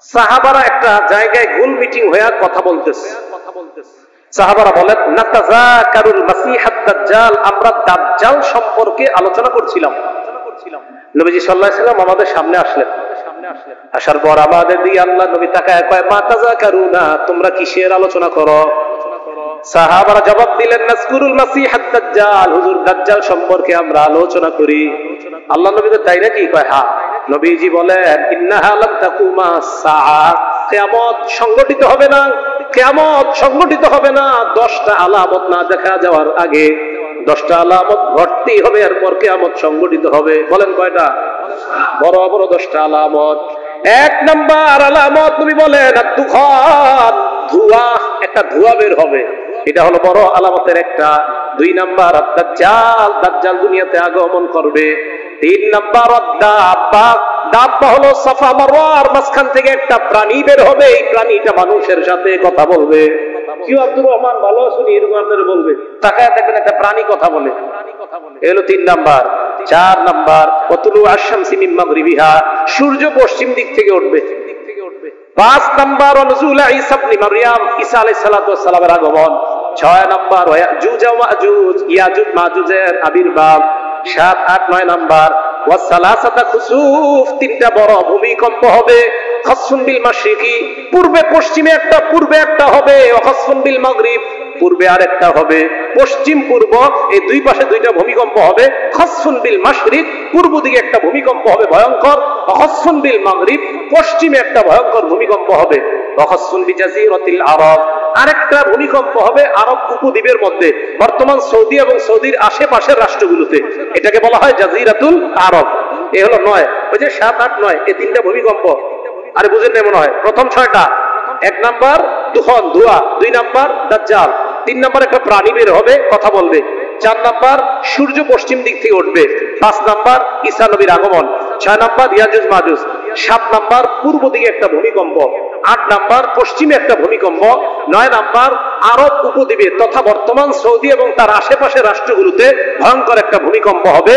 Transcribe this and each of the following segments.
সাহাবারা একটা জায়গায় গোল মিটিং হয়ে কথা বলতেছে। সাহাবারা বলেন, নাতাযাকারুল মাসীহাদ দাজ্জাল, আমরা দাজ্জাল সম্পর্কে আলোচনা করছিলাম। নবীজি সাল্লাল্লাহু আলাইহি ওয়াসাল্লাম আমাদের সামনে আসলেন। আসার পর আমাদের দিকে আল্লাহ নবী তাকায় কয়, মা তাযাকারুনা, তোমরা কিসের আলোচনা করো? সাহাবারা জবাব দিলেন, নাযকুরুল মাসীহাদ দাজ্জাল, হুজুর দাজ্জাল সম্পর্কে আমরা আলোচনা করি। আল্লাহ নবী তো তাই নাকি? কয় হ্যাঁ। নবীজি বলেন, ইন্নাহা লাম তাকুমা সাআ, কিয়ামত সংগঠিত হবে না, কিয়ামত সংগঠিত হবে না 10টা আলামত না দেখা যাওয়ার আগে। 10টা আলামত ঘটতেই হবে, এরপর কিয়ামত সংগঠিত হবে। বলেন কয়টা? বড় বড় 10টা আলামত। 1 নাম্বার আলামত নবী বলেন, আদ-দুখান, ধোঁয়া, একটা ধোঁয়া বের হবে, এটা হলো বড় আলামতের একটা। 2 নাম্বার আদ-দাজ্জাল, দাজ্জাল দুনিয়াতে আগমন করবে। 3 নাম্বার আদ-দাব্বা, দাব্বা হলো সাফা মারওয়ার মাঝখান থেকে একটা প্রাণী বের হবে, এই প্রাণীটা মানুষের সাথে কথা বলবে। কি আব্দুর রহমান ভালো শুনি এরকম আপনারা বলবে, তাকায় দেখবেন একটা প্রাণী কথা বলে। এই হলো 3 নাম্বার। 4 নাম্বার ওয়াতুলু আশ-শামসি মিন মাগরিবিহা, সূর্য পশ্চিম দিক থেকে উঠবে। 5 নাম্বার নুজুল ঈসা ইবনে মারইয়াম, ঈসা আলাইহিস সালাতু ওয়াস সালামের আগমন। 6 নাম্বার ইয়াজুজ ওয়া মাজুজ, ইয়াজুজ মাজুজের আবির্ভাব। 7, 8, 9 নাম্বার ওয়াসালাসাতা খুসুফ, 3টা বড় ভূমিকম্প হবে। খাসফুন বিল মাশরিকি, পূর্বে পশ্চিমে একটা, পূর্বে একটা হবে। ওয়া খাসফুন বিল মাগরিব, পূর্বে আরেকটা হবে। পশ্চিম পূর্ব এই 2 পাশে 2টা ভূমিকম্প হবে। খাসফুন বিল মাশরিক, পূর্ব দিকে একটা ভূমিকম্প হবে ভয়ঙ্কর। ওয়া খাসফুন বিল মাগরিব, পশ্চিমে একটা ভয়ঙ্কর ভূমিকম্প হবে। ওয়া খাসফুন বিজাজিরাতিল আরব, আরেকটা ভূমিকম্প হবে আরব উপদ্বীপের মধ্যে, বর্তমান সৌদি এবং সৌদির আশেপাশের রাষ্ট্রগুলোতে। এটাকে বলা হয় জাজিরাতুল আরব। এই হলো 9। ওই যে 7, 8, 9 এই 3টা ভূমিকম্প। আরে বুঝেন না মনে হয়? প্রথম 6টা। 1 নাম্বার দুখন, ধোঁয়া। 2 নাম্বার দাজ্জাল। 3 নাম্বার একটা প্রাণী বের হবে, কথা বলবে। 4 নাম্বার সূর্য পশ্চিম দিক থেকে উঠবে। 5 নাম্বার ঈসা নবীর আগমন। 6 নাম্বার ইয়াজুজ মাজুজ। 7 নাম্বার পূর্ব দিকে একটা ভূমিকম্প। 8 নাম্বার পশ্চিমে একটা ভূমিকম্প। 9 নাম্বার আরব উপদ্বীপে তথা বর্তমান সৌদি এবং তার আশেপাশের রাষ্ট্রগুলোতে ভয়ঙ্কর একটা ভূমিকম্প হবে।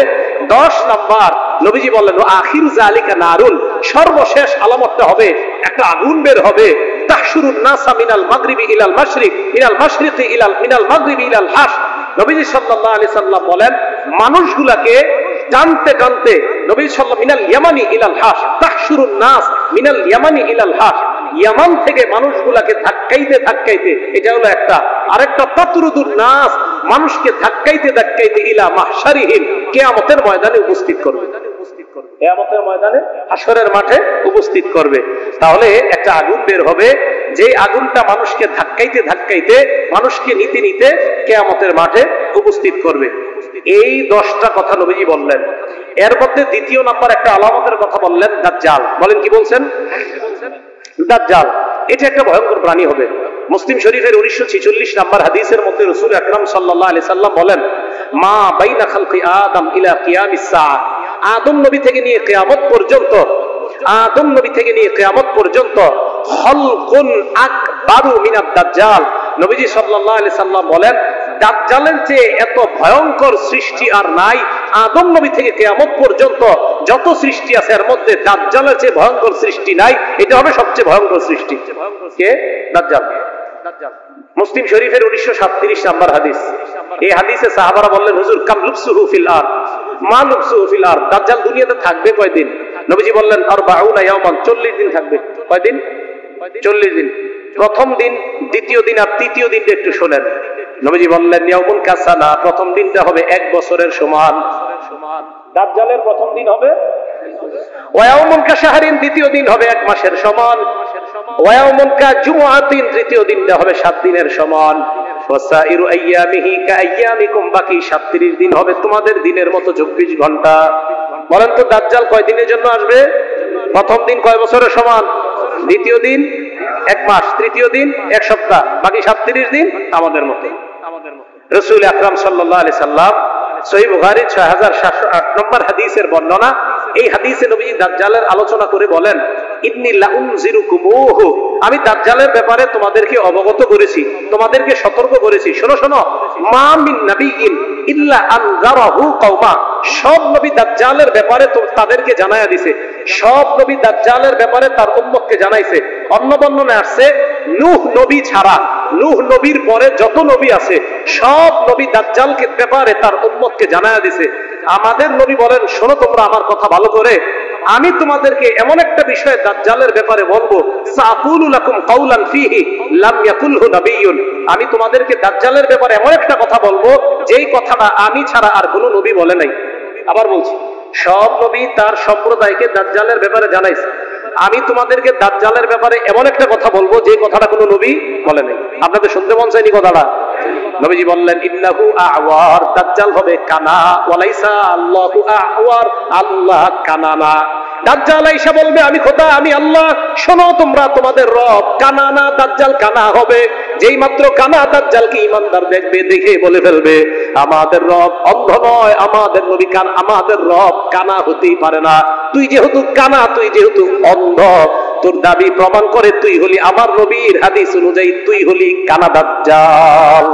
10 নাম্বার নবীজি বললেন, আখিরু যালিকা নারুন, সর্বশেষ আলামতটা হবে একটা আগুন বের হবে। তাহশুরুন নাসা মিনাল মাগরিবি ইলাল মাশরিক, মিনাল মাশরিকি ইলাল মিনাল মাগরিবি ইলাল হাশ। নবীজি সাল্লাল্লাহু আলাইহি সাল্লাম বলেন, মানুষগুলাকে টানতে টানতে নবী সাল্লাল্লাহু মিনাল ইয়ামানি ইলাল হাশ, তাহশুরুন নাস মিনাল ইয়ামানি ইলাল হাশ, ইয়ামান থেকে মানুষগুলাকে ধাক্কাইতে ধাক্কাইতে, এটা হলো একটা। আরেকটা তাতরুদুন নাস, মানুষকে ধাক্কাইতে ধাক্কাইতে ইলা মাহশারিহিম, কিয়ামতের ময়দানে উপস্থিত করবে। কিয়ামতের ময়দানে, হাশরের মাঠে উপস্থিত করবে। তাহলে একটা আগুন বের হবে, যে আগুনটা মানুষকে ধাক্কাইতে ধাক্কাইতে, মানুষকে নিতে নিতে কিয়ামতের মাঠে উপস্থিত করবে। এই 10টা কথা নবীজি বললেন। এর মধ্যে 2 নাম্বার একটা আলামতের কথা বললেন, দাজ্জাল। বলেন কি বলছেন? দাজ্জাল এটা একটা ভয়ঙ্কর প্রাণী হবে। মুসলিম শরীফের 1946 নাম্বার হাদিসের মধ্যে রাসূল আকরাম সাল্লাল্লাহু আলাইহি সাল্লাম বলেন, মা বাইনা খালকি আদম ইলা কিয়ামিস সাআ, আদম নবী থেকে নিয়ে কিয়ামত পর্যন্ত, আদম নবী থেকে নিয়ে কিয়ামত পর্যন্ত, খালকুন আকবারু মিনাদ দাজ্জাল, নবীজি সাল্লাল্লাহু আলাইহি সাল্লাম বলেন, দাজ্জালের চেয়ে এত ভয়ঙ্কর সৃষ্টি আর নাই। আদম নবী থেকে কিয়ামত পর্যন্ত যত সৃষ্টি আছে এর মধ্যে দাজ্জালের চেয়ে ভয়ঙ্কর সৃষ্টি নাই। এটা হবে সবচেয়ে ভয়ঙ্কর সৃষ্টি। কে? দাজ্জাল। মুসলিম শরীফের 1937 নাম্বার হাদিস। এই হাদিসে সাহাবারা বললেন, হুজুর কাম লুবসুহু ফিল আরদ, মা লুবসুহু ফিল আরদ, দাজ্জাল দুনিয়াতে থাকবে কয়দিন? নবীজি বললেন, 40 ইয়াওমান, 40 দিন থাকবে। কয়দিন? 40 দিন। প্রথম দিন, দ্বিতীয় দিন আর তৃতীয় দিনটা একটু শোনেন। নবীজি বললেন, ইয়াউমুন কাসানা, প্রথম দিনটা হবে 1 বছরের সমান। দাজ্জালের প্রথম দিন হবে ওয়া ইয়াউমুন কাশাহরিন, দ্বিতীয় দিন হবে 1 মাসের সমান। ওয়া ইয়াউমুন কাজুমআতিন, তৃতীয় দিনটা হবে 7 দিনের সমান। ওয়াসাইরু আইয়ামিহি কাআইয়ামিকুম, বাকি 37 দিন হবে তোমাদের দিনের মতো 24 ঘন্টা। বলেন তো দাজ্জাল কয় দিনের জন্য আসবে? প্রথম দিন কয় বছরের সমান? দ্বিতীয় দিন 1 মাস, তৃতীয় দিন 1 সপ্তাহ, বাকি 37 দিন আমাদের মতো। রাসূল আকরাম সাল্লাল্লাহু আলাইহি সাল্লাম সহিহ বুখারী 6708 নম্বর হাদিসের বর্ণনা। এই হাদিসে নবীজি দাজ্জালের আলোচনা করে বলেন, ইন্নী লাউনজিরুকুমুহু, আমি দাজ্জালের ব্যাপারে তোমাদেরকে অবগত করেছি, তোমাদেরকে সতর্ক করেছি। শোনো শোনো, মা মিন নাবিয়্যিন ইল্লা আনজারাহু কওমা, সব নবী দাজ্জালের ব্যাপারে তো তাদেরকে জানায়া দিয়েছে, সব নবী দাজ্জালের ব্যাপারে তার উম্মতকে জানাইছে। অন্য বর্ণনায় আসছে নূহ নবী ছাড়া, নূহ নবীর পরে যত নবী আছে সব নবী দাজ্জালকে ব্যাপারে তার উম্মতকে জানায়া দিছে। আমাদের নবী বলেন, শোনো তোমরা আমার কথা ভালো করে, আমি তোমাদেরকে এমন একটা বিষয়ে দাজ্জালের ব্যাপারে বলবো, সাকুলু লাকুম কাউলান ফীহি লাম ইয়াকুলহু নাবিয়্যুন, আমি তোমাদেরকে দাজ্জালের ব্যাপারে এমন একটা কথা বলবো যেই কথাটা আমি ছাড়া আর কোনো নবী বলে নাই। আবার বলছি, সব নবী তার সম্প্রদায়কে দাজ্জালের ব্যাপারে জানাইছে, আমি তোমাদেরকে দাজ্জালের ব্যাপারে এমন একটা কথা বলবো যে কথাটা কোনো নবী বলে নাই। আপনাদের শুনতে মন চাইনি কথাটা? নবীজি বললেন, ইন্নাহু আওয়ার, দাজ্জাল হবে কানা, ওয়ালাইসা আল্লাহু আওয়ার, আল্লাহ কানা না। দাজ্জাল আইসা বলবে, আমি খোদা, আমি আল্লাহ। শোনো তোমরা, তোমাদের রব কানা না, দাজ্জাল কানা হবে। যেই মাত্র কানা দাজ্জালকে ঈমানদার দেখবে, দেখে বলে ফেলবে, আমাদের রব অন্ধ নয়, আমাদের নবী কান, আমাদের রব কানা হতেই পারে না। তুই যেহেতু কানা, তুই যেহেতু অন্ধ, তোর দাবি প্রমাণ করে তুই হলি আমার নবীর হাদিস অনুযায়ী তুই হলি কানা দাজ্জাল।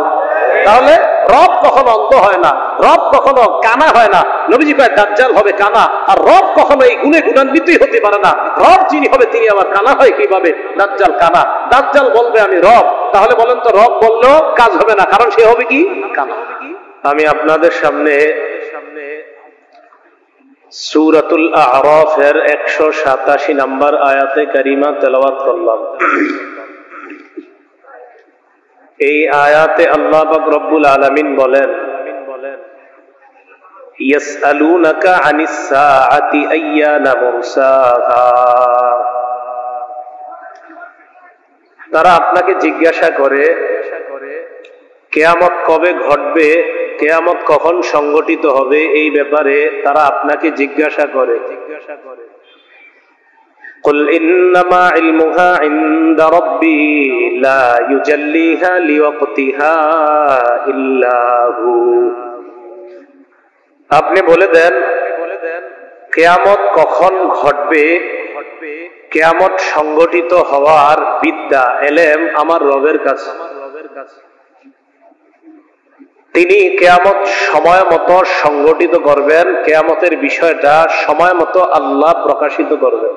তাহলে রব কখনো অন্ধ হয় না, রব কখনো কানা হয় না। নবীজি কয় দাজ্জাল হবে কানা, আর রব কখনো এই গুণে গুণান্বিতই হতে পারে না। রব যিনি হবে তিনি আবার কানা হয় কিভাবে? দাজ্জাল কানা। দাজ্জাল বলবে আমি রব, তাহলে বলেন তো রব বললেও কাজ হবে না, কারণ সে হবে কি? কানা। আমি আপনাদের সামনে সূরাতুল আ'রাফের 187 নম্বর আয়াতে কারিমা তেলাওয়াত করলাম। এই আয়াতে আল্লাহ পাক রব্বুল আলামিন বলেন, ইয়াসআলুনাকা আনিস সাআতি আইয়ানা মুরসাহা, তারা আপনাকে জিজ্ঞাসা করে কিয়ামত কবে ঘটবে, কিয়ামত কখন সংগঠিত হবে, এই ব্যাপারে তারা আপনাকে জিজ্ঞাসা করে। قل إنما علمها عند ربي لا يجليها لوقتها إلا هو, আপনি বলে দেন কিয়ামত কখন ঘটবে, কিয়ামত সংগঠিত হওয়ার বিদ্যা, এলেম আমার রবের কাছে। তিনি কিয়ামত সময় মতো সংগঠিত করবেন, কিয়ামতের বিষয়টা সময় মতো আল্লাহ প্রকাশিত করবেন।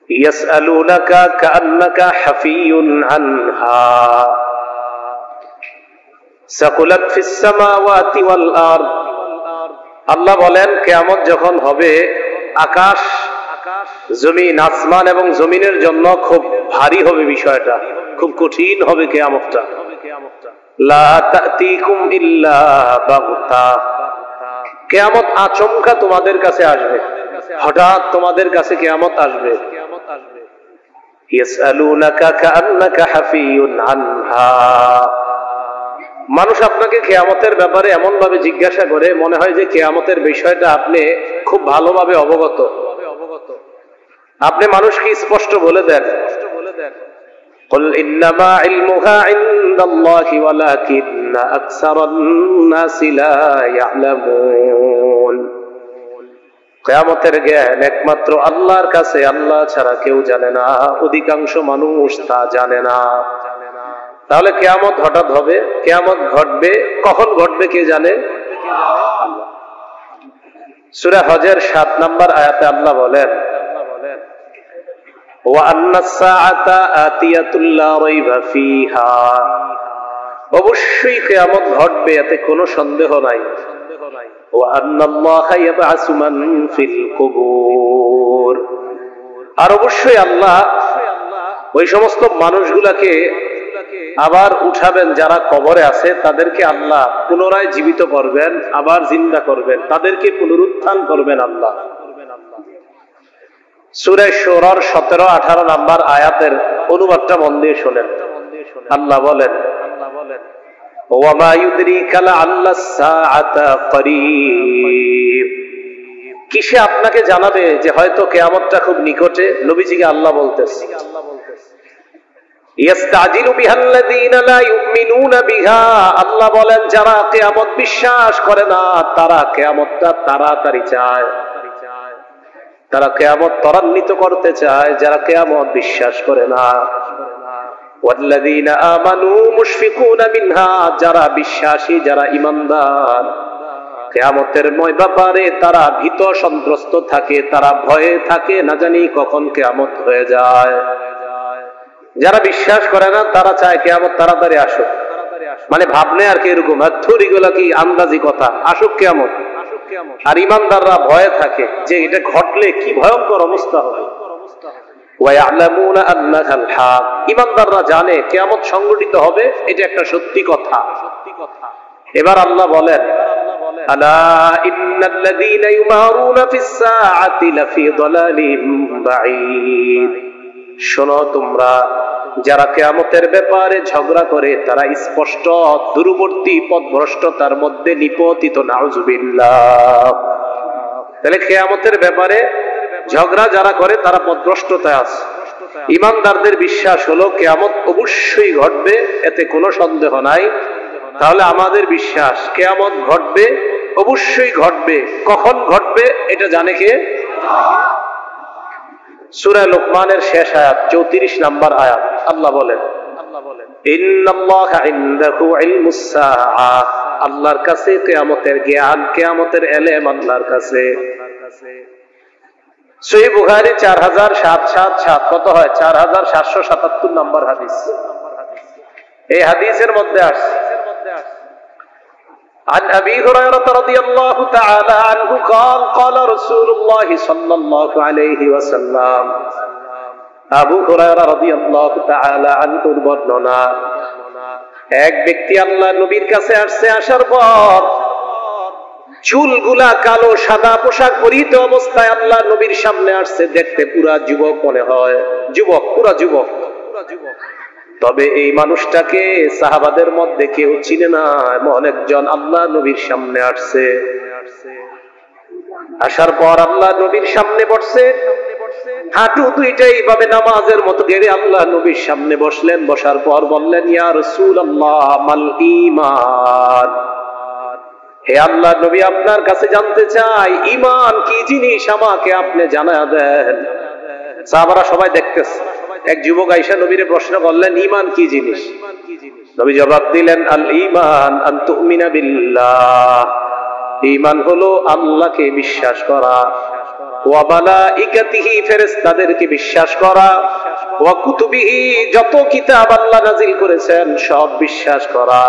ইয়াসআলুনাকা কাআন্নাকা হাফিয়ুন আনহা সাকুলাত ফিস সামাওয়াতি ওয়াল আরদ, আল্লাহ বলেন কিয়ামত যখন হবে, আকাশ জমিন, আসমান এবং জমিনের জন্য খুব ভারী হবে বিষয়টা, খুব কঠিন হবে কিয়ামতটা। লা তা'তিকুম ইল্লা বাগতা, কিয়ামত আচমকা তোমাদের কাছে আসবে, হঠাৎ তোমাদের কাছে কিয়ামত আসবে। ইয়াসআলুনাকা কাআন্নাকা হাফিয়ুন আনহা, মানুষ আপনাকে কিয়ামতের ব্যাপারে এমন ভাবে জিজ্ঞাসা করে মনে হয় যে কিয়ামতের বিষয়টা আপনি খুব ভালোভাবে অবগত। আপনি মানুষকে স্পষ্ট বলে দেন, قل إنما علمها عند الله ولكن أكثر الناس لا يعلمون, কিয়ামতের জ্ঞান একমাত্র আল্লাহর কাছে, আল্লাহ ছাড়া কেউ জানে না, অধিকাংশ মানুষ তা জানে না। তাহলে কিয়ামত হঠাৎ হবে, কিয়ামত ঘটবে, কখন ঘটবে কে জানে? আল্লাহ। সূরা হজের 7 নম্বর আয়াতে আল্লাহ বলেন, অবশ্যই কিয়ামত ঘটবে, এতে কোনো সন্দেহ নাই। আর অবশ্যই আল্লাহ ওই সমস্ত মানুষগুলাকে আবার উঠাবেন যারা কবরে আছে, তাদেরকে আল্লাহ পুনরায় জীবিত করবেন, আবার জিন্দা করবেন, তাদেরকে পুনরুত্থান করবেন আল্লাহ। সূরা শুরার 17-18 নম্বর আয়াতের অনুবাদটা মন দিয়ে শোনেন। আল্লাহ বলেন, ওয়ামা ইউদরিকা লাআল্লাস সাআতা করিব, কিসে আপনাকে জানাবে যে হয়তো কিয়ামতটা খুব নিকটে? নবীজিকে আল্লাহ বলতেছে, ইয়াস্তাজিলু বিহাল্লাযীনা লা ইউমিনুনা বিহা, আল্লাহ বলেন যারা কিয়ামত বিশ্বাস করে না তারা কিয়ামতটা তাড়াতাড়ি চায়, তারা কিয়ামত ত্বরান্বিত করতে চায়, যারা কিয়ামত বিশ্বাস করে না। ওয়াল্লাযীনা আমানু মুশফিকুনা মিনহা, যারা বিশ্বাসী, যারা ঈমানদার, কিয়ামতের ব্যাপারে তারা ভীত সন্ত্রস্ত থাকে, তারা ভয়ে থাকে, না জানি কখন কিয়ামত হয়ে যায়। যারা বিশ্বাস করে না তারা চায় কিয়ামত তাড়াতাড়ি আসুক, মানে ভাবনে আর কি এরকম, এগুলা কি আন্দাজি কথা, আসুক কিয়ামত। আর ইমানদাররা ভয়ে থাকে যে এটা ঘটলে কি ভয়ঙ্কর অবস্থা হবে। ইমানদাররা জানে কিয়ামত সংঘটিত হবে, এটা একটা সত্যি কথা। এবার আল্লাহ বলেন, আলা ইন্নাল্লাযীনা ইউমারুনা ফিস সাআতি লাফি দালালিম বাঈদ। শোনো তোমরা, যারা কিয়ামতের ব্যাপারে ঝগড়া করে তারা স্পষ্ট দূরবর্তী পথভ্রষ্টতার মধ্যে নিপতিত, নাউযুবিল্লাহ। তাহলে কিয়ামতের ব্যাপারে ঝগড়া যারা করে তারা পথভ্রষ্টতায় আছে। ইমানদারদের বিশ্বাস হলো কিয়ামত অবশ্যই ঘটবে, এতে কোনো সন্দেহ নাই। তাহলে আমাদের বিশ্বাস কিয়ামত ঘটবে, অবশ্যই ঘটবে। কখন ঘটবে এটা জানে কে? সূরা লোকমানের শেষ আয়াত 34 নম্বর আয়াত, আল্লাহ বলেন, ইন্নাল্লাহা ইনদাহু ইলমুস সাআ। আল্লাহর কাছে কিয়ামতের জ্ঞান, কিয়ামতের ইলম আল্লাহর কাছে। সহিহ বুখারী 4777, কত হয়? 4777 নম্বর হাদিস। এই হাদিসের মধ্যে আসছে, عن أبي هريرة رضي الله تعالى عنه قال قال رسول الله صلى الله عليه وسلم। আবু হুরায়রা রাদিয়াল্লাহু তাআলা আনহুর বর্ণনা, এক ব্যক্তি আল্লাহ নবীর কাছে আসছে, আসার পর চুলগুলা কালো, সাদা পোশাক পরিহিত অবস্থায় আল্লাহ নবীর সামনে আসছে। দেখতে পুরা যুবক মনে হয়, যুবক, পুরা যুবক। তবে এই মানুষটাকে সাহাবাদের মধ্যে কেউ চিনে না, এমন একজন আল্লাহ নবীর সামনে আসছে। আসার পর আল্লাহ নবীর সামনে বসছে, হাঁটু দুইটা এইভাবে নামাজের মতো গেড়ে আল্লাহ নবীর সামনে বসলেন। বসার পর বললেন, ইয়া রাসূলুল্লাহ মাল ঈমান। হে আল্লাহ নবী, আপনার কাছে জানতে চাই ঈমান কি জিনিস, আমাকে আপনি জানায়া দেন। সাহাবারা সবাই দেখতেছে। এক যুবক আয়েশা নবীরে প্রশ্ন করলেন, ঈমান কি জিনিস? নবী জবাব দিলেন, আল ঈমান আন তুমিনা বিল্লাহ। ঈমান হলো আল্লাহকে বিশ্বাস করা, ওয়া মালাইকাতিহি, ফেরেশতাদেরকে বিশ্বাস করা, ওয়া কুতুবিহি, যত কিতাব আল্লাহ নাযিল করেছেন সব বিশ্বাস করা,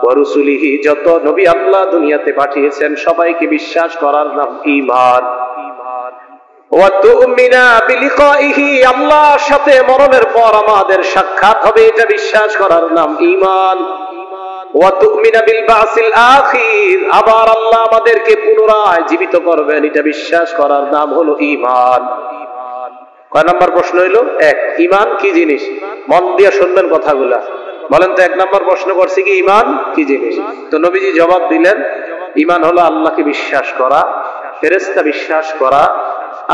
ওয়া রুসুলিহি, যত নবী আল্লাহ দুনিয়াতে পাঠিয়েছেন সবাইকে বিশ্বাস করার নাম ঈমান। ওয়া তুমিনা বিলিকাইহি, আল্লাহর সাথে মরণের পর আমাদের সাক্ষাৎ হবে, এটা বিশ্বাস করার নাম ঈমান। ওয়া তুমিনা বিল বাসিল আখির, আবার আল্লাহ আমাদেরকে পুনরায় জীবিত করবেন, এটা বিশ্বাস করার নাম হলো ঈমান। কয় নাম্বার প্রশ্ন হইলো? এক, ঈমান কি জিনিস? মন দিয়ে শুনবেন কথাগুলা। বলেন তো, এক নাম্বার প্রশ্ন করছি কি ঈমান কি জিনিস? তো নবীজি জবাব দিলেন, ঈমান হলো আল্লাহকে বিশ্বাস করা, ফেরেশতা বিশ্বাস করা,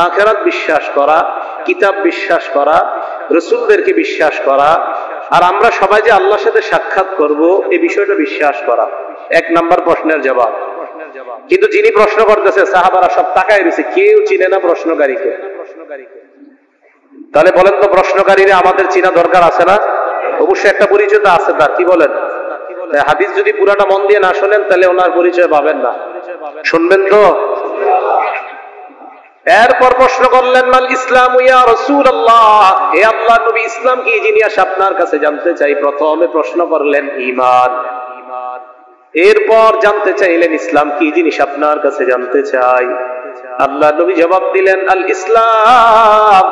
আখিরাত বিশ্বাস করা, কিতাব বিশ্বাস করা, রাসূলদেরকে বিশ্বাস করা, আর আমরা সবাই যে আল্লাহর সাথে সাক্ষাৎ করব এই বিষয়টা বিশ্বাস করা। এক নাম্বার প্রশ্নের জবাব। কিন্তু যিনি প্রশ্ন করতেছে সাহাবারা সব তাকায় রয়েছে, কেউ চিনে না প্রশ্নকারীকে। তাহলে বলেন তো, প্রশ্নকারীরা আমাদের চিনা দরকার আছে না? অবশ্যই একটা পরিচয় তো আছে তার, কি বলেন? হাদিস যদি পুরাটা মন দিয়ে না শোনেন তাহলে ওনার পরিচয় পাবেন না। শুনবেন তো? এরপর প্রশ্ন করলেন, মাল ইসলাম ইয়া রাসূলুল্লাহ, হে আল্লাহর নবী, ইসলাম কি জিনিস আপনার কাছে জানতে চাই। প্রথমে প্রশ্ন করলেন ঈমান, এরপর জানতে চাইলেন ইসলাম কি জিনিস আপনার কাছে জানতে চাই। আল্লাহর নবী জবাব দিলেন, আল ইসলাম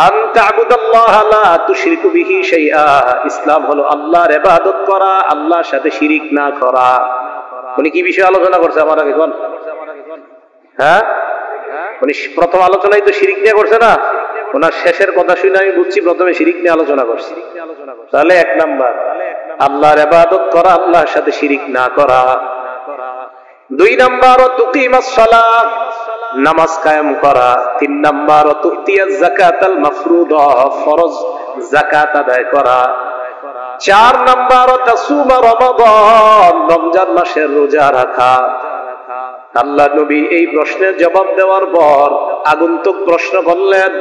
আন তা'বুদাল্লাহ লা তুশরিকু বিহি শাইআ, ইসলাম হলো আল্লাহর ইবাদত করা, আল্লাহর সাথে শিরিক না করা। উনি কি বিষয়ে আলোচনা করছে আমার আগে কোন? হ্যাঁ, উনি প্রথম আলোচনায় তো শিরিক নিয়ে করছে না? ওনার শেষের কথা শুনে আমি বুঝছি প্রথমে শিরিক নিয়ে আলোচনা করছি। তাহলে এক নাম্বার আল্লাহর ইবাদত করা, আল্লাহর সাথে শিরিক না করা। দুই নাম্বার তুকিমাস সালাত, নামাজ কায়েম করা। তিন নাম্বার তুতিয়াজ যাকাতাল মাফরুদা, ফরজ যাকাত আদায় করা। চার নাম্বার তাসুমা রমাদান, রমজান মাসের রোজা রাখা। আল্লাহ নবী এই প্রশ্নের জবাব দেওয়ার পর আগন্তুক প্রশ্ন করলেন,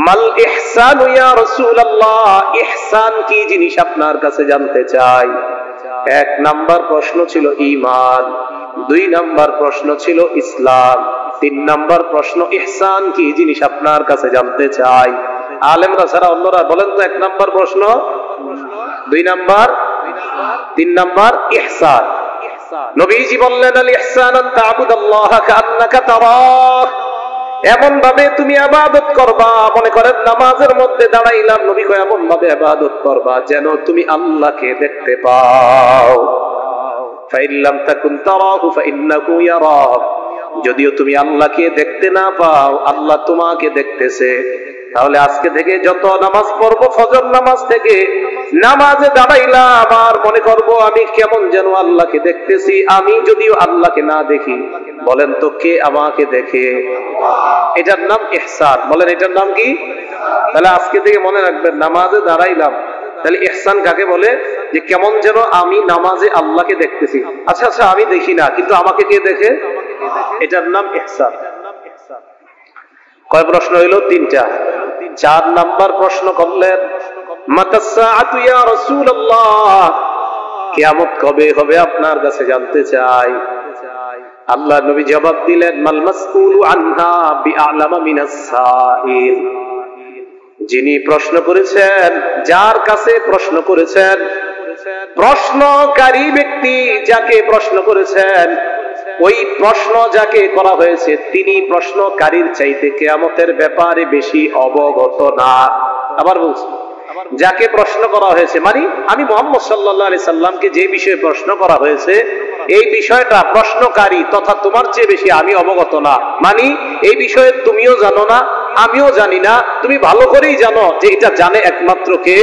মাল ইহসান ইয়া রাসূলুল্লাহ, ইহসান কি জিনিস আপনার কাছে জানতে চাই। এক নাম্বার প্রশ্ন ছিল ঈমান, 2 নাম্বার প্রশ্ন ছিল ইসলাম। 3 নাম্বার প্রশ্ন ইহসান কি জিনিস আপনার কাছে জানতে চাই। আলেমরা ছাড়া অন্যরা বলেন তো 1 নাম্বার প্রশ্ন, 2 নাম্বার, 3 নাম্বার ইহসান। নবীজি বললেন আল ইহসান আন তা'বুদাল্লাহা কাআন্নাকা তারাহ, এমন ভাবে তুমি ইবাদত করবা, মনে করেন নামাজের মধ্যে দাঁড়াইলাম, নবী কয় এমন ভাবে ইবাদত করবা যেন তুমি আল্লাহকে দেখতে পাও। ফাইন লাম তাকুন তারাহু ফাইন্নাহু ইয়ারাক, যদিও তুমি আল্লাহকে দেখতে না পাও আল্লাহ তোমাকে দেখতেছে। তাহলে আজকে থেকে যত নামাজ পড়বো, ফজর নামাজ থেকে নামাজে দাঁড়াইলাম আর মনে করব আমি কেমন যেন আল্লাহকে দেখতেছি। আমি যদিও আল্লাহকে না দেখি, বলেন তো কে আমাকে দেখে? এটার নাম ইহসান। বলেন এটার নাম কি? তাহলে আজকে থেকে মনে রাখবেন, নামাজে দাঁড়াইলাম, তাহলে ইহসান কাকে বলে? যে কেমন যেন আমি নামাজে আল্লাহকে দেখতেছি। আচ্ছা আচ্ছা, আমি দেখি না কিন্তু আমাকে কে দেখে? এটার নাম ইহসান। কয় প্রশ্ন হইল? 3টা। 4 নাম্বার প্রশ্ন করলেন মাতাস সাআতু ইয়া রাসূলুল্লাহ, কিয়ামত কবে হবে আপনার কাছে জানতে চাই। আল্লাহ নবী জবাব দিলেন মাল মাসউলু আনহা বিআলামা মিনাস সাইল, যিনি প্রশ্ন করেছেন, যার কাছে প্রশ্ন করেছেন, প্রশ্নকারী ব্যক্তি যাকে প্রশ্ন করেছেন, ওই প্রশ্ন যাকে করা হয়েছে তিনি প্রশ্নকারীর চাইতে কিয়ামতের ব্যাপারে বেশি অবগত না। আবার বলছি, যাকে প্রশ্ন করা হয়েছে, মানে আমি মুহাম্মদ সাল্লাল্লাহু আলাইহি সাল্লামকে যে বিষয়ে প্রশ্ন করা হয়েছে, এই বিষয়টা প্রশ্নকারী তথা তোমার চেয়ে বেশি আমি অবগত না। মানে এই বিষয়ে তুমিও জানো না, আমিও জানি না, তুমি ভালো করেই জানো যে এটা জানে একমাত্র কে?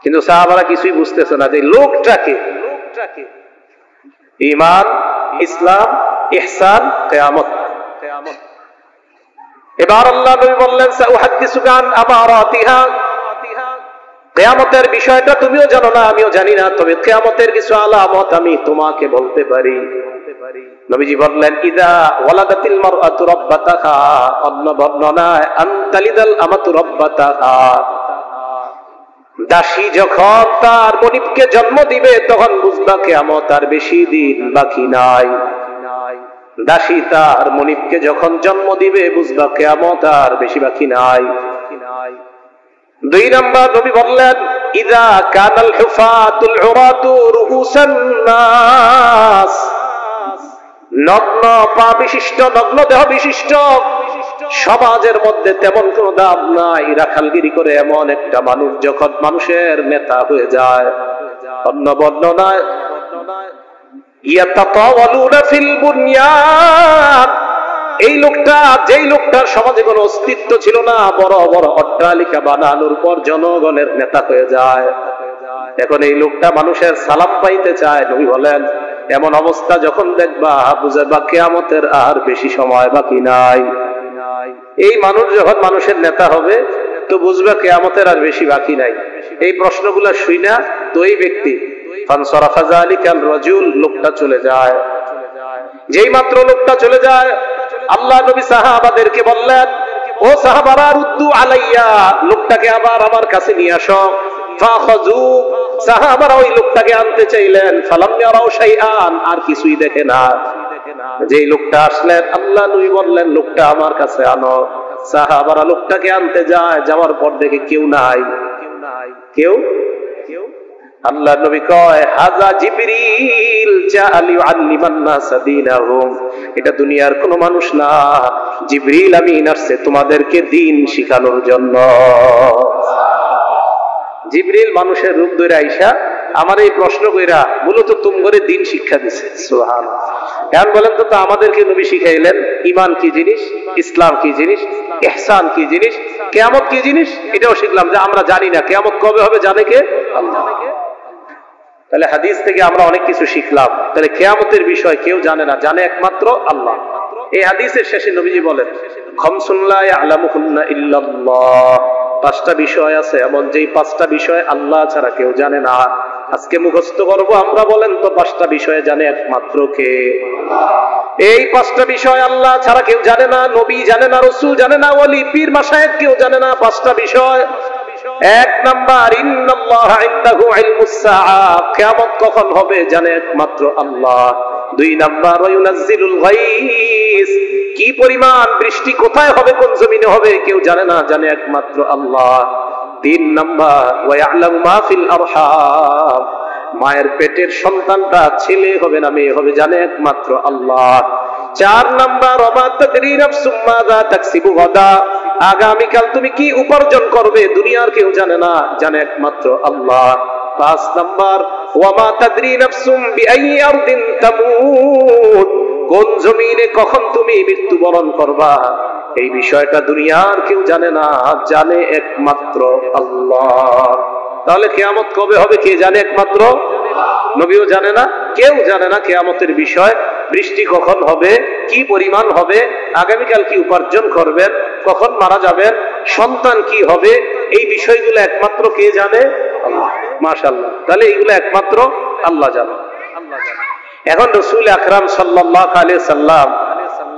কিন্তু সাহাবারা কিছুই বুঝতেছে না যে লোকটাকে ঈমান, ইসলাম, ইহসান, কিয়ামত। এবার আল্লাহ নবী বললেন সাউহাদ্দিসুকা আন আমারাতিহা, কিয়ামতের বিষয়টা তুমিও জানো না, আমিও জানি না, তবে কিয়ামতের কিছু আলামত আমি তোমাকে বলতে পারি। নবীজি বললেন ইদা ওয়ালাদাতিল মারআতু রাব্বাতাহা, অন্য বর্ণনায় আনতালিদাল আমাতু রাব্বাতাহা, দাসী যখন তার মনিবকে জন্ম দিবে তখন বুঝবা কিয়ামত আর বেশি দিন বাকি নাই। দাসী তার মনিবকে যখন জন্ম দিবে বুঝবা কিয়ামত আর বেশি বাকি নাই। 2 নাম্বার নবী বললেন ইদা কানাল হুফাতুল উরাতু রুউসান নাস, নগ্ন পা বিশিষ্ট, নগ্ন দেহ বিশিষ্ট, সমাজের মধ্যে তেমন কোন দাম নাই, রাখালগিরি করে এমন একটা মানুষ যখন মানুষের নেতা হয়ে যায়। অন্য বর্ণনায় ইয়াতাতাওয়ালুনা ফিল বুনয়ান, এই লোকটা, যেই লোকটার সমাজে কোনো অস্তিত্ব ছিল না, বড় বড় অট্টালিকা বানানোর পর জনগণের নেতা হয়ে যায়। এখন এই লোকটা মানুষের সালাম পাইতে চায়। নবী বলেন এমন অবস্থা যখন দেখবা বুঝবা কিয়ামতের আর বেশি সময় বাকি নাই। এই মানুষ যখন মানুষের নেতা হবে তো বুঝবা কিয়ামতের আর বেশি বাকি নাই। এই প্রশ্নগুলো শুইনা তো এই ব্যক্তি ফানসারাফা যালিকাল রাজুল, লোকটা চলে যায়। যেই মাত্র লোকটা চলে যায়, আল্লাহ নবী সাহাবাদেরকে বললেন ও সাহাবারা রুদ্দু আলাইয়া, লোকটাকে আবার আমার কাছে নিয়ে আসো। ফাখাযু, সাহাবারা ওই লোকটাকে আনতে চাইলেন, ফালাম ইয়ারাউ শাইআন, আর কিছুই দেখে না। যেই লোকটা আসলেন আল্লাহ নবী বললেন লোকটা আমার কাছে আনো। সাহাবারা লোকটাকে আনতে যায়, যাওয়ার পর দেখে কেউ নাই, কেউ। আল্লাহ নবী কয় হাযা জিবরিল জাআ লিউআল্লিমান নাস দীনাহুম, এটা দুনিয়ার কোনো মানুষ না, জিবরিল আমিন আসছে তোমাদেরকে দ্বীন শিখানোর জন্য। জিবরিল মানুষের রূপ ধরে আইসা আমার এই প্রশ্ন কইরা মূলত তোমরে দ্বীন শিক্ষা দিছে। সুবহানাল্লাহ। এখন বলেন তো আমাদেরকে নবী শিখাইলেন ঈমান কি জিনিস, ইসলাম কি জিনিস, ইহসান কি জিনিস, কিয়ামত কি জিনিস, এটাও শিখলাম যে আমরা জানি না কিয়ামত কবে হবে, জানে কে? আল্লাহ। তাহলে হাদিস থেকে আমরা অনেক কিছু শিখলাম। তাহলে কিয়ামতের বিষয় কেউ জানে না, জানে একমাত্র আল্লাহ। এই হাদিসের শেষে নবীজি বলেন খামসুন লা ইয়ালামুহুন্না ইল্লাল্লাহ, 5টা বিষয় আছে এমন যেই 5টা বিষয় আল্লাহ ছাড়া কেউ জানে না। আজকে মুখস্থ করব আমরা, বলেন তো 5টা বিষয়ে জানে একমাত্র কে? এই 5টা বিষয় আল্লাহ ছাড়া কেউ জানে না, নবী জানে না, রাসূল জানে না, ওলি পীর মাশায়েখ কেউ জানে না। 5টা বিষয় এক নাম্বার, ইন্নাল্লাহা ইনদাহু ইলমুস সাআ, কিয়ামত কখন হবে জানে একমাত্র আল্লাহ। দুই নাম্বার, ওয়ায়ুনাজ্জিলুল গায়স, কি পরিমাণ বৃষ্টি কোথায় হবে, কোন জমিনে হবে কেউ জানে না, জানে একমাত্র আল্লাহ। তিন নাম্বার, ওয়ায়ালামু মা ফিল আরহাম, মায়ের পেটের সন্তানটা ছেলে হবে না মেয়ে হবে জানে একমাত্র আল্লাহ। চার নাম্বার, ওমা তাদরি নাফসুম মাযা তাকসিবু গাদা, আগামীকাল তুমি কি উপার্জন করবে দুনিয়ার কেউ জানে না, জানে একমাত্র আল্লাহ। পাঁচ নাম্বার, ওয়ামা তাদরি নাফসুম বিআইয়ি আরদিন তামুত, কোন জমিনে কখন তুমি মৃত্যুবরণ করবা এই বিষয়টা দুনিয়ার কেউ জানে না, জানে একমাত্র আল্লাহ। তাহলে কিয়ামত কবে হবে কে জানে? একমাত্র নবীও জানে না, কেউ জানে না কিয়ামতের বিষয়। বৃষ্টি কখন হবে, কি পরিমাণ হবে, আগামীকাল কি উপার্জন করবেন, কখন মারা যাবেন, সন্তান কি হবে, এই বিষয়গুলো একমাত্র কে জানে? আল্লাহ। মাশাআল্লাহ, তাহলে এইগুলো একমাত্র আল্লাহ জানে। এখন রাসূল আকরাম সাল্লাল্লাহু আলাইহি সাল্লাম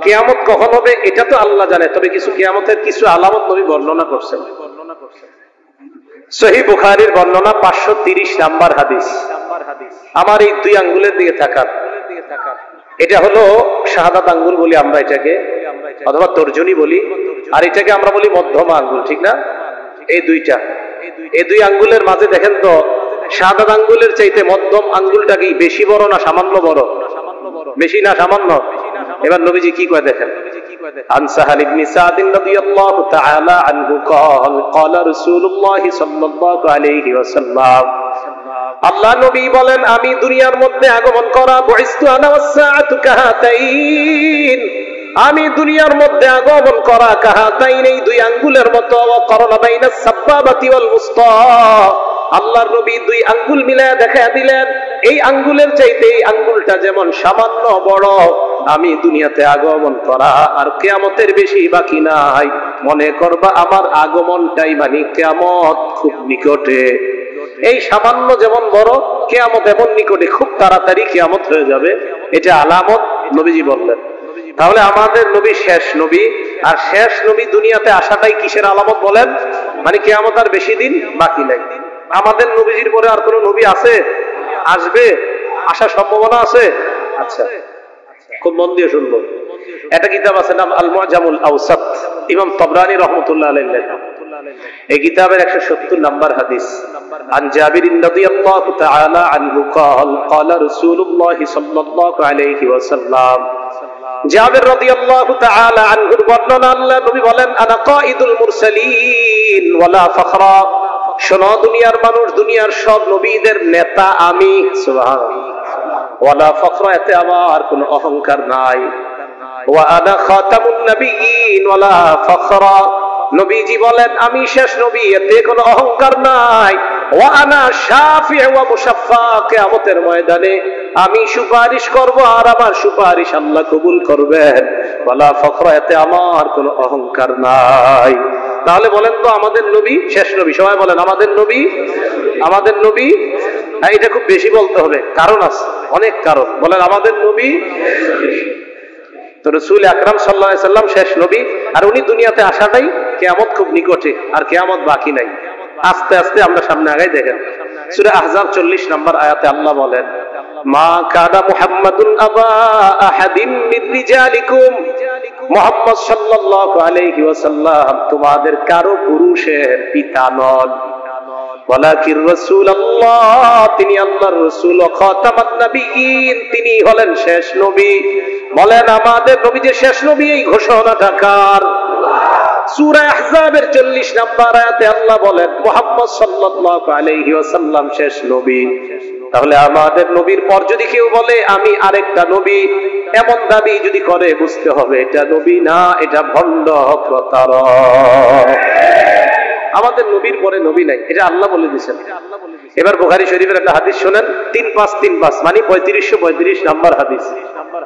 কিয়ামত কখন হবে এটা তো আল্লাহ জানে, তবে কিছু কিয়ামতের কিছু আলামত নবী বর্ণনা করছেন। সহিহ বুখারীর বর্ণনা 530 নাম্বার হাদিস। আমার এই দুই আঙ্গুলের দিকে তাকান, এটা হলো শাহাদাত আঙ্গুল বলি আমরা এটাকে, অথবা তর্জনী বলি, আর এটাকে আমরা বলি মধ্যমা আঙ্গুল, ঠিক না? এই দুইটা, এই দুই আঙ্গুলের মাঝে দেখেন তো শাহাদাত আঙ্গুলের চাইতে মধ্যম আঙ্গুলটা কি বেশি বড় না সামান্য বড়? বেশি না সামান্য? এবার নবীজি কি কয় দেখেন, عن سهل بن سعد رضي الله تعالى عنه قال قال رسول الله صلى الله عليه وسلم, আল্লাহ নবী বলেন আমি দুনিয়ার মধ্যে আগমন করা, বুইস্তু আনা ওয়াসসাআতু কাহাতাইন, আমি দুনিয়ার মধ্যে আগমন করা কাহাতাইন এই দুই আঙ্গুলের মতো, ওয়া কারানা বাইনাস সাব্বাবাতি ওয়াল উসতা, আল্লাহর নবী দুই আঙ্গুল মিলায়া দেখায়া দিলেন এই আঙ্গুলের চাইতে এই আঙ্গুলটা যেমন সামান্য বড়, আমি দুনিয়াতে আগমন করা আর কিয়ামতের বেশি বাকি নাই, মনে করবা আমার আগমনটাই মানে কিয়ামত খুব নিকটে। এই সামান্য যেমন বড়, কিয়ামত এমন নিকটে, খুব তাড়াতাড়ি কিয়ামত হয়ে যাবে, এটা আলামত নবীজি বললেন। তাহলে আমাদের নবী শেষ নবী, আর শেষ নবী দুনিয়াতে আসাটাই কিসের আলামত বলেন? মানে কিয়ামত আর বেশি দিন বাকি নাই। আমাদের নবীজির পরে আর কোন নবী আছে? আসবে, আসার সম্ভাবনা আছে? আচ্ছা, খুব মন দিয়ে শুনবো। একটা কিতাব আছে নাম আল মুআজামুল আওসাত, ইমাম তাবরানী রাহমাতুল্লাহ আলাইহি, এই কিতাবের 170 নাম্বার হাদিস। আন জাবির রাদিয়াল্লাহু তাআলা আনহু قال قال رسول الله صلى الله عليه وسلم, জাবির রাদিয়াল্লাহু তাআলা আনহুর বর্ণনা, আল্লাহ নবী বলেন আনা কাঈদুল মুরসালিন ওয়ালা ফখরা, শোনো দুনিয়ার মানুষ, দুনিয়ার সব নবীদের নেতা আমি, সুবহানাল্লাহ, ওয়ালা ফখরা, এতে আমার কোনো অহংকার নাই, ওয়া আনা খাতামুন নবিয়্যিন ওয়ালা ফখরা, নবীজি বলেন আমি শেষ নবী, এতে কোনো অহংকার নাই, ওয়া আনা শাফিউ ওয়া মুশাফফা, কিয়ামতের ময়দানে আমি সুপারিশ করব আর আমার সুপারিশ আল্লাহ কবুল করবেন, ওয়ালা ফখরা, এতে আমার কোনো অহংকার নাই। তাহলে বলেন তো আমাদের নবী শেষ নবী, সবাই বলেন আমাদের নবী, আমাদের নবী। এটা খুব বেশি বলতে হবে, কারণ আছে, অনেক কারণ। বলেন আমাদের নবী, তো রাসূল আকরাম সাল্লাল্লাহু আলাইহি সাল্লাম শেষ নবী, আর উনি দুনিয়াতে আসাটাই কিয়ামত খুব নিকটে, আর কিয়ামত বাকি নাই। আস্তে আস্তে আমরা সামনে আগাই। দেখেন সূরা আহজাব 40 নম্বর আয়াতে আল্লাহ বলেন, মা কানা মুহাম্মাদুন আবা আহাদিম মিন রিজালিকুম, মুহাম্মদ সাল্লাল্লাহু আলাইহি ওয়াসাল্লাম তোমাদের কারো পুরুষের পিতা নন, ওয়ালাকির রাসূলুল্লাহ, তিনি আল্লাহর রাসূল, ও খাতামান নবিয়্যিন, তিনি হলেন শেষ নবী। বলেন আমাদের নবী যে শেষ নবী, এই ঘোষণাটা কার? সূরা আহজাবের 40 নম্বর আয়াতে আল্লাহ বলেন মুহাম্মদ সাল্লাল্লাহু আলাইহি ওয়াসাল্লাম শেষ নবী। তাহলে আমাদের নবীর পর যদি কেউ বলে আমি আরেকটা নবী, এমন দাবি যদি করে, বুঝতে হবে এটা নবী না, এটা ভণ্ড প্রতারক। আমাদের নবীর পরে নবী নাই, এটা আল্লাহ বলে দিয়েছেন। এবার বুখারী শরীফের একটা হাদিস শোনেন, 3535 মানে 3535 নাম্বার হাদিস।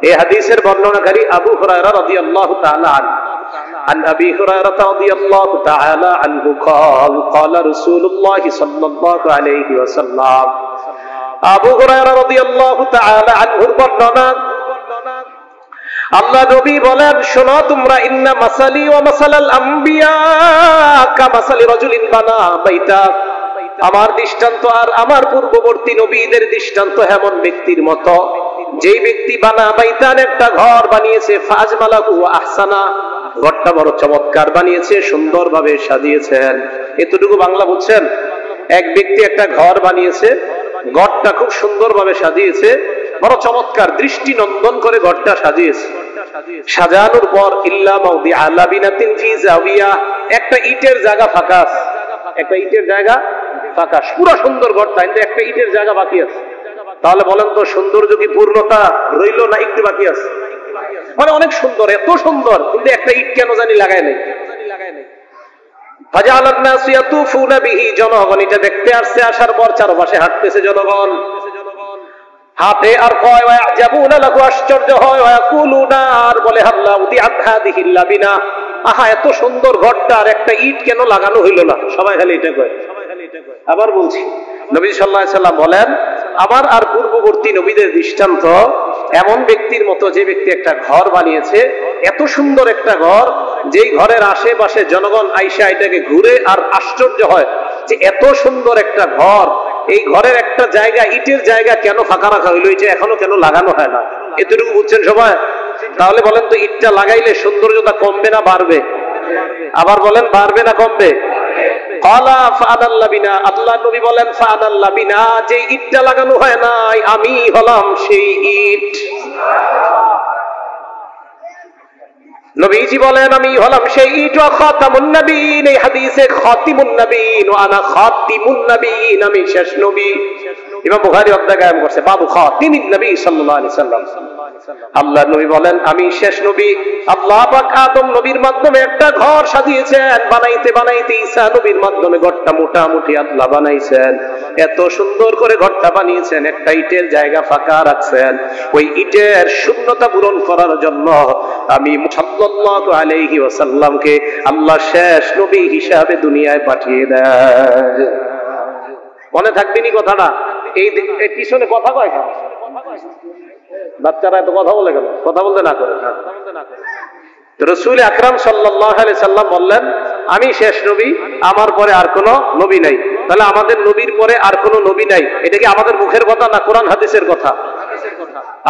এই হাদিসের বর্ণনাকারী আবু হুরায়রা রাদিয়াল্লাহু তাআলা আনহু, عن أبي هريرة رضي الله تعالى عنه قال قال رسول الله صلى الله عليه وسلم, আবু হুরায়রা রাদিয়াল্লাহু তাআলা আনহুর বর্ণনা, আল্লাহ নবী বলেন, শোনো তোমরা, ইন্না মাসালি ওয়া মাসালাল আম্বিয়া কামাসালি রাজুলিন বানা বাইতা, আমার দৃষ্টান্ত আর আমার পূর্ববর্তী নবীদের দৃষ্টান্ত এমন ব্যক্তির মতো, যেই ব্যক্তি বানা বাইতান একটা ঘর বানিয়েছে, ফাজমালাহু ওয়া আহসানা, ঘরটা বড় চমৎকার বানিয়েছে, সুন্দরভাবে সাজিয়েছেন। এতটুকু বাংলা বুঝছেন? এক ব্যক্তি একটা ঘর বানিয়েছে, ঘরটা খুব সুন্দরভাবে সাজিয়েছে, বড় চমৎকার দৃষ্টিনন্দন করে ঘরটা সাজিয়েছে। সাজানোর পর ইল্লা মাউদিআ লাবিনাতিন ফি জাওিয়া, একটা ইটের জায়গা ফাঁকা আছে, একটা ইটের জায়গা ফাঁকা, পুরো সুন্দর ঘরটা, কিন্তু একটা ইটের জায়গা বাকি আছে। তাহলে বলেন তো সৌন্দর্য কি পূর্ণতা রইল না একটু বাকি আছে? মানে অনেক সুন্দর, এত সুন্দর, কিন্তু একটা ইট কেন জানি লাগায় নাই। ফাজাআলান নাসু ইয়াতুফুনা বিহি, জনগণ এটা দেখতে আসছে, আসার পর চারপাশে হাঁটতেছে জনগণ, হাতে আর কয় ওয়াজাবুনা লাহু, আশ্চর্য হয়, ওয়াকুলুনা, আর বলে আল্লাহ উদিআত হাদিহিল লাবিনা, আহা এত সুন্দর ঘরটা আর একটা ইট কেন লাগানো হইল না। সবাই খালি এটা কয়। আবার বলছি, নবী সাল্লাল্লাহু আলাইহি সাল্লাম বলেন, আমার আর পূর্ববর্তী নবীদের দৃষ্টান্ত এমন ব্যক্তির মতো, যে ব্যক্তি একটা ঘর বানিয়েছে, এত সুন্দর একটা ঘর, যেই ঘরের আশেপাশে জনগণ আইসা এটাকে ঘুরে আর আশ্চর্য হয় যে এত সুন্দর একটা ঘর, এই ঘরের একটা জায়গা, ইটের জায়গা কেন ফাঁকা রাখা হইলো, এই যে এখনো কেন লাগানো হয় না। এতটুকু বুঝছেন সবাই? তাহলে বলেন তো ইটটা লাগাইলে সৌন্দর্যতা কমবে না বাড়বে? আবার বলেন, বাড়বে না কমবে? ক্বালা ফাআনাল্লা বিনা, আল্লাহ নবী বলেন ফাআনাল্লা বিনা, যে ইটটা লাগানো হয় নাই আমি হলাম সেই ইট। নবীজি বলেন, আমি হলাম সেই ইট। ওয়া খাতামুন নবীন, এই হাদিসে খাতিমুন নবীন, ওয়া আনা খাতিমুন নবীন, আমি শেষ নবী। ইমাম বুখারী অধ্যায় কায়েম করছে, বাবু খাতিমিন নবী সাল্লাল্লাহু আলাইহি সাল্লাম। আল্লাহ নবী বলেন, আমি শেষ নবী। আল্লাহ পাক আদম নবীর মাধ্যমে একটা ঘর সাজিয়েছেন, বানাইতে বানাইতে ঈসা নবীর মাধ্যমে ঘরটা মোটামুটি আল্লাহ বানাইছেন। এত সুন্দর করে ঘরটা বানিয়েছেন, একটা ইটের জায়গা ফাঁকা রাখছেন। ওই ইটের শূন্যতা পূরণ করার জন্য আমি সাল্লাল্লাহু আলাইহি ওয়াসাল্লামকে আল্লাহ শেষ নবী হিসাবে দুনিয়ায় পাঠিয়ে দেয়। মনে থাকবেনি কথাটা? এই পিছনে কথা কয় কেন? বাচ্চারা এত কথা বলে গেল, কথা বলতে না করে। রাসূল আকরাম সাল্লাল্লাহু আলাইহি সাল্লাম বললেন, আমি শেষ নবী, আমার পরে আর কোনো নবী নাই। তাহলে আমাদের নবীর পরে আর কোনো নবী নাই, এটা কি আমাদের মুখের কথা না কোরআন হাদিসের কথা?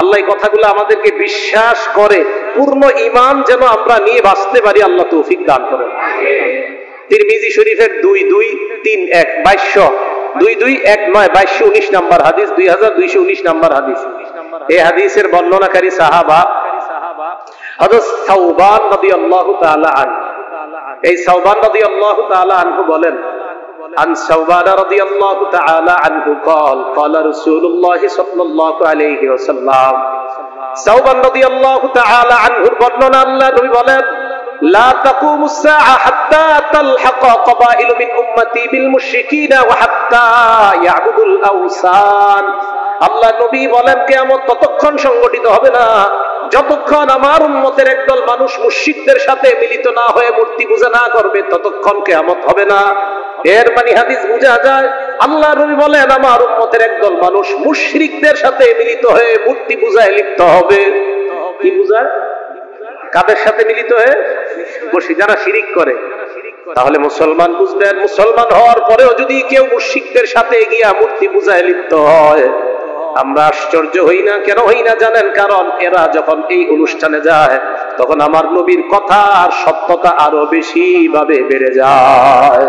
আল্লাহ এই কথাগুলো আমাদেরকে বিশ্বাস করে পূর্ণ ঈমান যেন আমরা নিয়ে বাঁচতে পারি, আল্লাহ তৌফিক দান করেন। তিরমিজি শরীফের 2231 2219 2219 নাম্বার হাদিস, 2219 নাম্বার হাদিস। এই হাদিসের বর্ণনাকারী সাহাবা হযরত সাওবান রাদিয়াল্লাহু তাআলা আনহু। এই সাওবান রাদিয়াল্লাহু তাআলা আনহু বলেন, عن ثوبان رضي الله تعالى عنه قال قال رسول الله صلى الله عليه وسلم, ثوبان رضي الله تعالى عنه বর্ণনা, আল্লাহ নবী বলেন, لا تقوم الساعة حتى تلحق قبائل من أمتي بالمشركين وحتى يعبدوا الأوثان। আল্লাহ নবী বলেন, কিয়ামত ততক্ষণ সংগঠিত হবে না যতক্ষণ আমার উম্মতের একদল মানুষ মুশরিকদের সাথে মিলিত না হয়ে মূর্তি পূজা না করবে, ততক্ষণ কিয়ামত হবে না। এর মানে হাদিস বোঝা যায়, আল্লাহ নবী বলেন আমার উম্মতের একদল মানুষ মুশরিকদের সাথে মিলিত হয়ে মূর্তি পূজায় লিপ্ত হবে। কি পূজায়? কাদের সাথে মিলিত হয়ে? বসি, যারা শিরিক করে। তাহলে মুসলমান বুঝবেন, মুসলমান হওয়ার পরেও যদি কেউ মুশরিকদের সাথে গিয়া মূর্তি পূজায় লিপ্ত হয়, আমরা আশ্চর্য হই না। কেন হই না জানেন? কারণ এরা যখন এই অনুষ্ঠানে যায়, তখন আমার নবীর কথা আর সত্যতা আরো বেশি ভাবে বেড়ে যায়।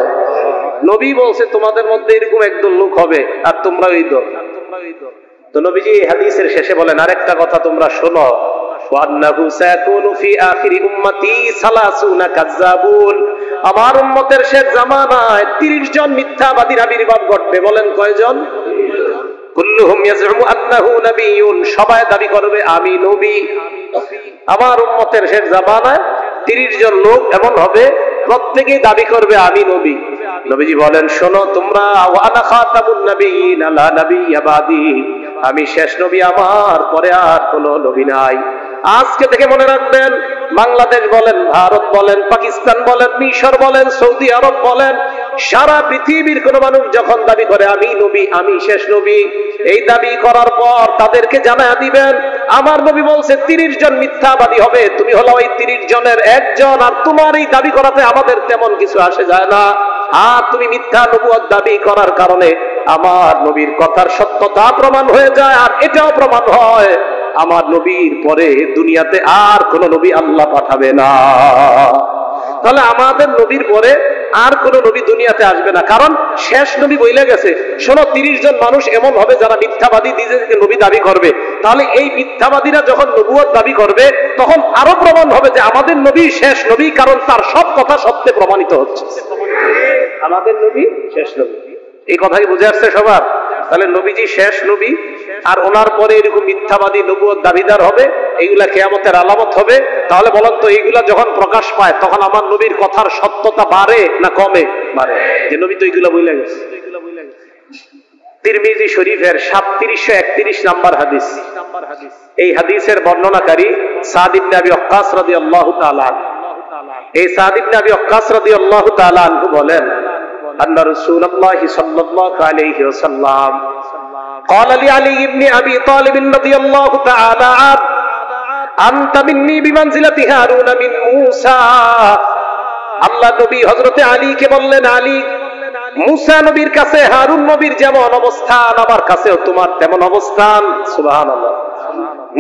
নবী বলছে তোমাদের মধ্যে এরকম একদল লোক হবে, আর তোমরা ওই দল। তো নবীজি হাদিসের শেষে বলেন, আরেকটা কথা তোমরা শোনো, ওয়ান্নাহু সায়াকুনু ফি আখিরি উম্মতি 30 কাযাবুন, আমার উম্মতের শেষ জামানায় 30 জন মিথ্যাবাদীর আবির্ভাব ঘটবে। বলেন কয়জন? কুল্লুহুম ইয়াজউমু আন্নাহু নাবিয়্যুন, সবাই দাবি করবে আমি নবী। আমার উম্মতের শেষ জামানায় 30 জন লোক এমন হবে, প্রত্যেকেই দাবি করবে আমি নবী। নবীজি বলেন, শোনো তোমরা, ওয়া আনা খাতামুন নাবিয়্যিন লা নাবিয়্যা বাদি, আমি শেষ নবী, আমার পরে আর কোনো নবী নাই। আজকে থেকে মনে রাখবেন, বাংলাদেশ বলেন, ভারত বলেন, পাকিস্তান বলেন, মিশর বলেন, সৌদি আরব বলেন, সারা পৃথিবীর কোন মানুষ যখন দাবি করে আমি নবী, আমি শেষ নবী, এই দাবি করার পর তাদেরকে জানায়া দিবেন আমার নবী বলছে 30 জন মিথ্যাবাদী হবে, তুমি হলো ওই 30 জনের একজন, আর তোমার এই দাবি করাতে আমাদের তেমন কিছু আসে যায় না। আর তুমি মিথ্যা নবুয়ত দাবি করার কারণে আমার নবীর কথার সত্যতা প্রমাণ হয়ে যায়, আর এটাও প্রমাণ হয় আমার নবীর পরে দুনিয়াতে আর কোন নবী আল্লাহ পাঠাবে না। তাহলে আমাদের নবীর পরে আর কোন নবী দুনিয়াতে আসবে না, কারণ শেষ নবী বইলে গেছে। শোনো, 30 জন মানুষ এমন হবে যারা মিথ্যাবাদী নিজেদেরকে নবী দাবি করবে। তাহলে এই মিথ্যাবাদীরা যখন নবুয়ত দাবি করবে তখন আরো প্রমাণ হবে যে আমাদের নবী শেষ নবী, কারণ তার সব কথা সত্যে প্রমাণিত হচ্ছে। আমাদের নবী শেষ নবী, এই কথাই বুঝে আসছে সবার? তাহলে নবীজি শেষ নবী, আর ওনার পরে এরকম মিথ্যাবাদী নবুয়ত দাবিদার হবে, এইগুলা কিয়ামতের আলামত হবে। তাহলে বলেন তো, এইগুলা যখন প্রকাশ পায় তখন আমার নবীর কথার সত্যতা বাড়ে না কমে? বাড়ে। যে নবী তো এইগুলা বইলা গেছে। তিরমিজি শরীফের 3731 নাম্বার হাদিস। এই হাদিসের বর্ণনাকারী সাদ ইবনে আবি ওয়াক্কাস রাদিয়াল্লাহু তাআলা। এই সাদ ইবনে আবি ওয়াক্কাস রাদিয়াল্লাহু তাআলা আনহু বলেন, আন্না রাসূলুল্লাহ সাল্লাল্লাহু আলাইহি ওয়াসাল্লাম قال لعلي بن ابي طالب رضي الله تعالى عنه انت مني بمنزله هارون من موسى। আল্লাহ নবী হযরত আলী কে বললেন, আলী, মুসা নবীর কাছে হারুন নবীর যেমন অবস্থান আমার কাছেও তোমার তেমন অবস্থান। সুবহানাল্লাহ।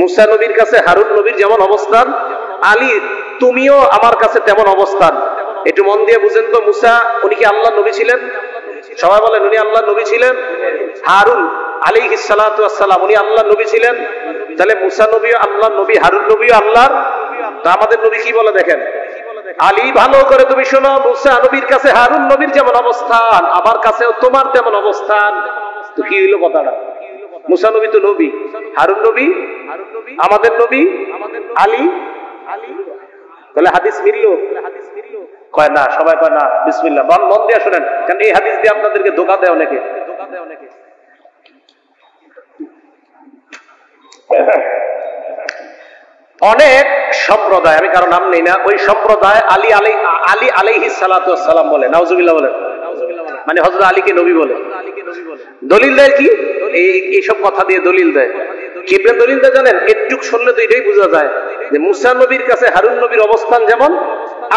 মুসা নবীর কাছে হারুন নবীর যেমন অবস্থান, আলী তুমিও আমার কাছে তেমন অবস্থান। একটু মন দিয়ে বুঝেন তো, মুসা উনি কি আল্লাহর নবী ছিলেন? সবাই বলেন উনি আল্লাহর নবী ছিলেন। হারুন আলাইহিস সালাতু ওয়াস সালাম উনি আল্লাহর নবী ছিলেন। তাহলে মুসা নবীও আল্লাহর নবী, হারুন নবীও আল্লাহর। তা আমাদের নবী কি বলে দেখেন, আলী ভালো করে তুমি শোনো, মুসা নবীর কাছে হারুন নবীর যেমন অবস্থান আমার কাছেও তোমার তেমন অবস্থান। তো কি হইলো কথাটা? মুসা নবী তো নবী, হারুন নবী আমাদের নবী, আলী। তাহলে হাদিস মিললো? কয় না, সবাই কয় না। বিসমিল্লাহ, মন দিয়ে শোনেন, কারণ এই হাদিস দিয়ে আপনাদেরকে ধোঁকা দেয় অনেকে। অনেক সম্প্রদায়, আমি কারো নাম নেই না, ওই সম্প্রদায় আলী আলাইহিস সালাতু ওয়াস সালাম বলে, নাউজুবিল্লাহ বলে, মানে হযরত আলীকে নবী বলে। দলিল দেয় কি? এইসব কথা দিয়ে দলিল দেয়। কি দলিল দেয় জানেন? একটু শুনলে তো এটাই বোঝা যায় যে মুসা নবীর কাছে হারুন নবীর অবস্থান যেমন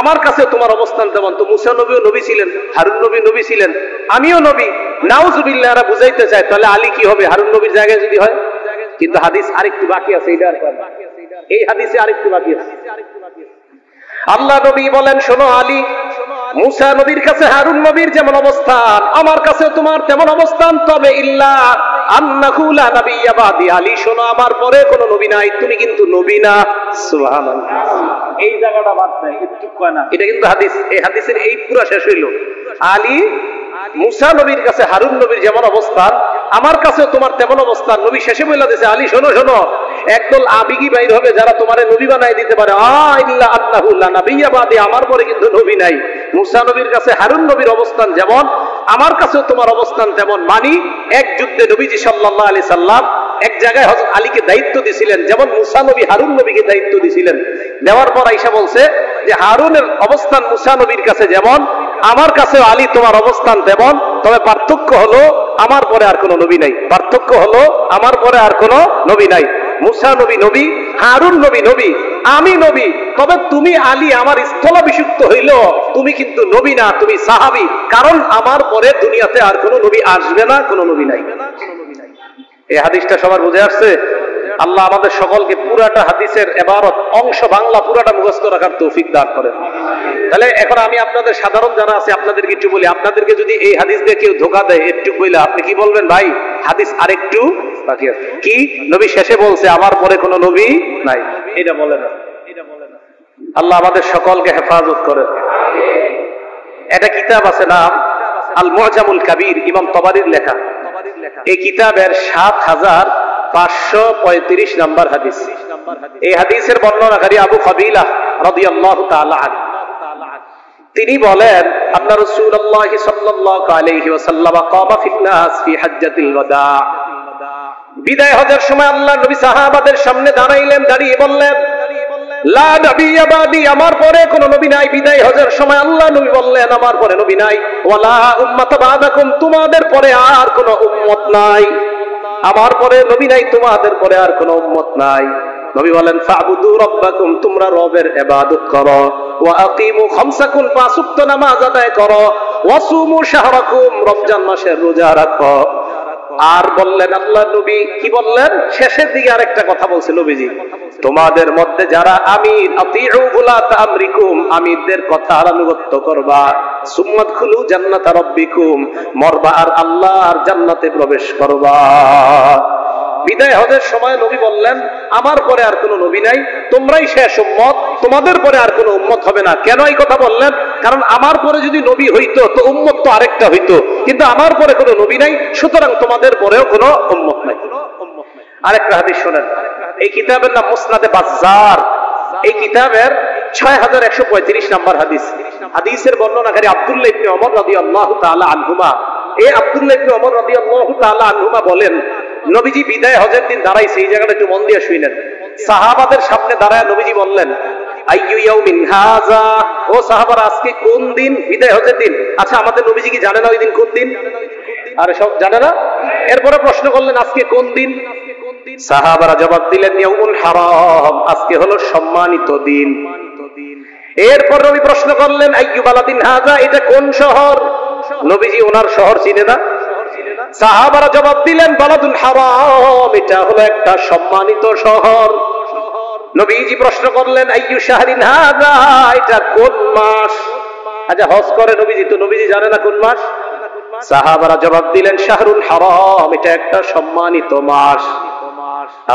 আমার কাছে তোমার অবস্থান তেমন। তো মুসা নবীও নবী ছিলেন, হারুন নবী নবী ছিলেন, আমিও নবী। নাউজুবিল্লাহ এরা বুঝাইতে চায়, তাহলে আলী কি হবে হারুন নবীর জায়গায় যদি হয়? কিন্তু হাদিস আরেকটু বাকি আছে, এই হাদিসে আরেকটু বাকি আছে। আল্লাহ নবী বলেন, শোনো আলী, মুসা নবীর কাছে হারুন নবীর যেমন অবস্থান আমার কাছে তোমার তেমন অবস্থান, তবে ইল্লা আন্নাহু লা নাবিয়্যা বাদি। আলী শোনো, আমার পরে কোনো নবী নাই, তুমি কিন্তু নবী না। সুবহানাল্লাহ। এই জায়গাটা বাদ নাই, একটু কয় না, এটা কিন্তু হাদিস। এই হাদিসের এই পুরো শেষ হইল, আলী মুসা নবীর কাছে হারুন নবীর যেমন অবস্থান আমার কাছে তোমার তেমন অবস্থান। নবী শেষে বলে দিয়েছে, আলী শোনো শোনো, একদল আবিগি বাইর হবে যারা তোমারে নবী বানাই দিতে পারে। ইল্লা আন্নাহু লা নাবিয়্যা বাদি, আমার পরে কিন্তু নবী নাই। মুসা নবীর কাছে হারুন নবীর অবস্থান যেমন আমার কাছেও তোমার অবস্থান তেমন। মানি এক যুদ্ধে নবীজি সাল্লাল্লাহু আলাইহি সাল্লাম এক জায়গায় হযরত আলীকে দায়িত্ব দিয়েছিলেন, যেমন মুসা নবী হারুন নবীকে দায়িত্ব দিয়েছিলেন। দেওয়ার পর আয়েশা বলছে যে হারুনের অবস্থান মুসা নবীর কাছে যেমন আমার কাছেও আলী তোমার অবস্থান তেমন, তবে পার্থক্য হলো আমার পরে আর কোনো নবী নাই। পার্থক্য হলো আমার পরে আর কোনো নবী নাই। মুসা নবী নবী, হারুন নবী নবী, আমি নবী। তবে তুমি আলী আমার স্থলাভিষিক্ত হইল, তুমি কিন্তু নবী না, তুমি সাহাবী। কারণ আমার পরে দুনিয়াতে আর কোনো নবী আসবে না, কোনো নবী নাই। এই হাদিসটা সবার বুঝে আসছে? আল্লাহ আমাদের সকলকে পুরাটা হাদিসের ইবারত অংশ বাংলা পুরাটা মুখস্থ রাখার তৌফিক দান করেন। তাহলে এখন আমি আপনাদের সাধারণ যারা আছে আপনাদেরকে একটু বলি, আপনাদেরকে যদি এই হাদিস দিয়ে কেউ ধোঁকা দেয় একটু বইলে আপনি কি বলবেন? ভাই হাদিস আরেকটু বাকি আছে। কি নবী শেষে বলছে আমার পরে কোনো নবী নাই, এটা বলে না। আল্লাহ আমাদের সকলকে হেফাজত করেন। একটা কিতাব আছে নাম আল মুআজামুল কাবীর, ইমাম তাবারির লেখা। এই কিতাবের 7535 নাম্বার হাদিস। এই হাদিসের বর্ণনাকারী আবু কাবিলা রাদিয়াল্লাহু তাআলা আনহু, তিনি বলেন আন্না রাসূলুল্লাহ সাল্লাল্লাহু আলাইহি ওয়াসাল্লাম কামা ফিন নাস ফি হাজ্জাতিল ওয়াদা। বিদায় হজের সময় আল্লাহ নবী সাহাবাদের সামনে দাঁড়াইলেন, দাঁড়িয়ে বললেন লা নাবিয়্যা বাদি, আমার পরে কোনো নবী নাই। বিদায় হজের সময় আল্লাহ নবী বললেন আমার পরে নবী নাই। ওয়ালা উম্মাতা বাদাকুম, তোমাদের পরে আর কোনো উম্মত নাই। আমার পরে নবী নাই, তোমাদের পরে আর কোনো উম্মত নাই। নবী বলেন ফাবুদু রাব্বাকুম, তোমরা রবের ইবাদত করো। ওয়া আকিমু খামসাকুম, পাঁচ ওয়াক্ত নামাজ আদায় করো। ওয়াসুমু শাহরাকুম, রমজান মাসের রোজা রাখো। আর বললেন আল্লাহ নবী কি বললেন? শেষের দিকে আরেকটা কথা বলছে নবীজি, তোমাদের মধ্যে যারা আমির, আতিউ উলাত আমরিকুম, আমিরদের কথার আনুগত্য করবা। সুম্মাদখুলু জান্নাতা রাব্বিকুম, মরবা আর আল্লাহর জান্নাতে প্রবেশ করবা। বিদায় হজের সময় নবী বললেন আমার পরে আর কোনো নবী নাই, তোমরাই শেষ উম্মত, তোমাদের পরে আর কোনো উম্মত হবে না। কেন এই কথা বললেন? কারণ আমার পরে যদি নবী হইতো তো উম্মত তো আরেকটা হইতো, কিন্তু আমার পরে কোনো নবী নাই, সুতরাং তোমাদের পরেও কোনো উম্মত নাই। আরেকটা হাদিস শোনেন, এই কিতাবের নাম মুসনাদে বাজ্জার। এই কিতাবের 6135 নম্বর হাদিস। হাদিসের বর্ণনাকারী আব্দুল্লাহ ইবনে ওমর রাদিয়াল্লাহু তাআলা আনহুমা। এই আব্দুল্লাহ ইবনে ওমর রাদিয়াল্লাহু তাআলা আনহুমা বলেন নবীজি বিদায় হজের দিন দাঁড়াইছে, এই জায়গাটা একটু মন দিয়ে শুনেন। সাহাবাদের সামনে দাঁড়ায় নবীজি বললেন আইয়ু ইয়াউমিন হাযা, ও সাহাবারা আজকে কোন দিন? বিদায় হজের দিন। আচ্ছা আমাদের নবীজি কি জানে না ওই দিন কোন দিন? আরে সব জানে না? এরপরে প্রশ্ন করলেন আজকে কোন দিন? সাহাবারা জবাব দিলেন ইয়াউমুল হারাম, আজকে হলো সম্মানিত দিন। এরপর নবী প্রশ্ন করলেন আইয়ু বালাদিন হাযা, এটা কোন শহর? নবীজি ওনার শহর চিনে না। সাহাবারা জবাব দিলেন বালাদুল হারাম, এটা হলো একটা সম্মানিত শহর। নবীজি প্রশ্ন করলেন আইয়ু শাহরিন হাযা, এটা কোন মাস? আচ্ছা হজ করে নবীজি, তো নবীজি জানে না কোন মাস? সাহাবারা জবাব দিলেন শাহরুল হারাম, এটা একটা সম্মানিত মাস।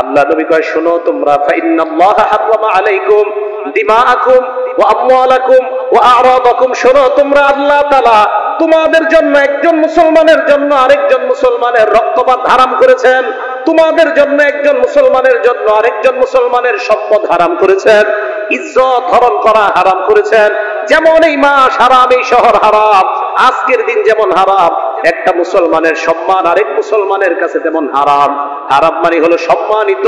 আল্লাহ নবী কয় শোনো তোমরা, ফাইন্নাল্লাহা হারামা আলাইকুম দিমাআকুম ওয়া আমওয়ালাকুম ওয়া আ'রাদাকুম, শোনো তোমরা আল্লাহ তাআলা তোমাদের জন্য একজন মুসলমানের জন্য আরেকজন মুসলমানের রক্তপাত হারাম করেছেন, তোমাদের জন্য একজন মুসলমানের জন্য আরেকজন মুসলমানের সম্পদ হারাম করেছেন, ইজ্জত হরণ করা হারাম করেছেন। যেমন এই মাস হারাম, এই শহর হারাম, আজকের দিন যেমন হারাম, একটা মুসলমানের সম্মান আরেক মুসলমানের কাছে তেমন হারাম। হারাম মানে হলো সম্মানিত।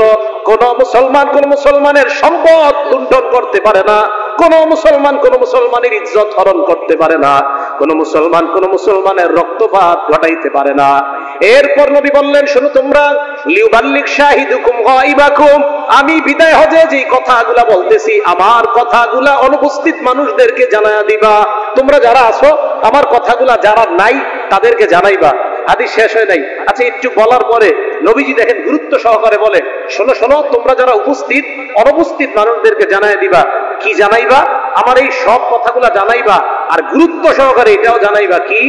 কোন মুসলমান কোন মুসলমানের সম্পদ লুণ্ঠন করতে পারে না, কোন মুসলমান কোন মুসলমানের ইজ্জত হরণ করতে পারে না, কোন মুসলমান কোন মুসলমানের রক্তপাত ঘটাইতে পারে না। এরপর নবী বললেন শোনো তোমরা, লিউবাল্লিগ শাহিদুকুম গায়বাকুম, আমি বিদায় হজে যে কথাগুলা বলতেছি আমার কথাগুলা অনুপস্থিত মানুষদেরকে জানায়া দিবা। তোমরা যারা আছো আমার কথাগুলা যারা নাই তাদেরকে জানাইবা। হাদিস শেষ হয় নাই। আচ্ছা একটু বলার পরে নবীজি দেখেন গুরুত্ব সহকারে বলে শোনো শোনো তোমরা যারা উপস্থিত অনুপস্থিত মানুষদেরকে জানাই দিবা। কি জানাইবা? আমার এই সব কথাগুলা জানাইবা, আর গুরুত্ব সহকারে এটাও জানাইবা কি,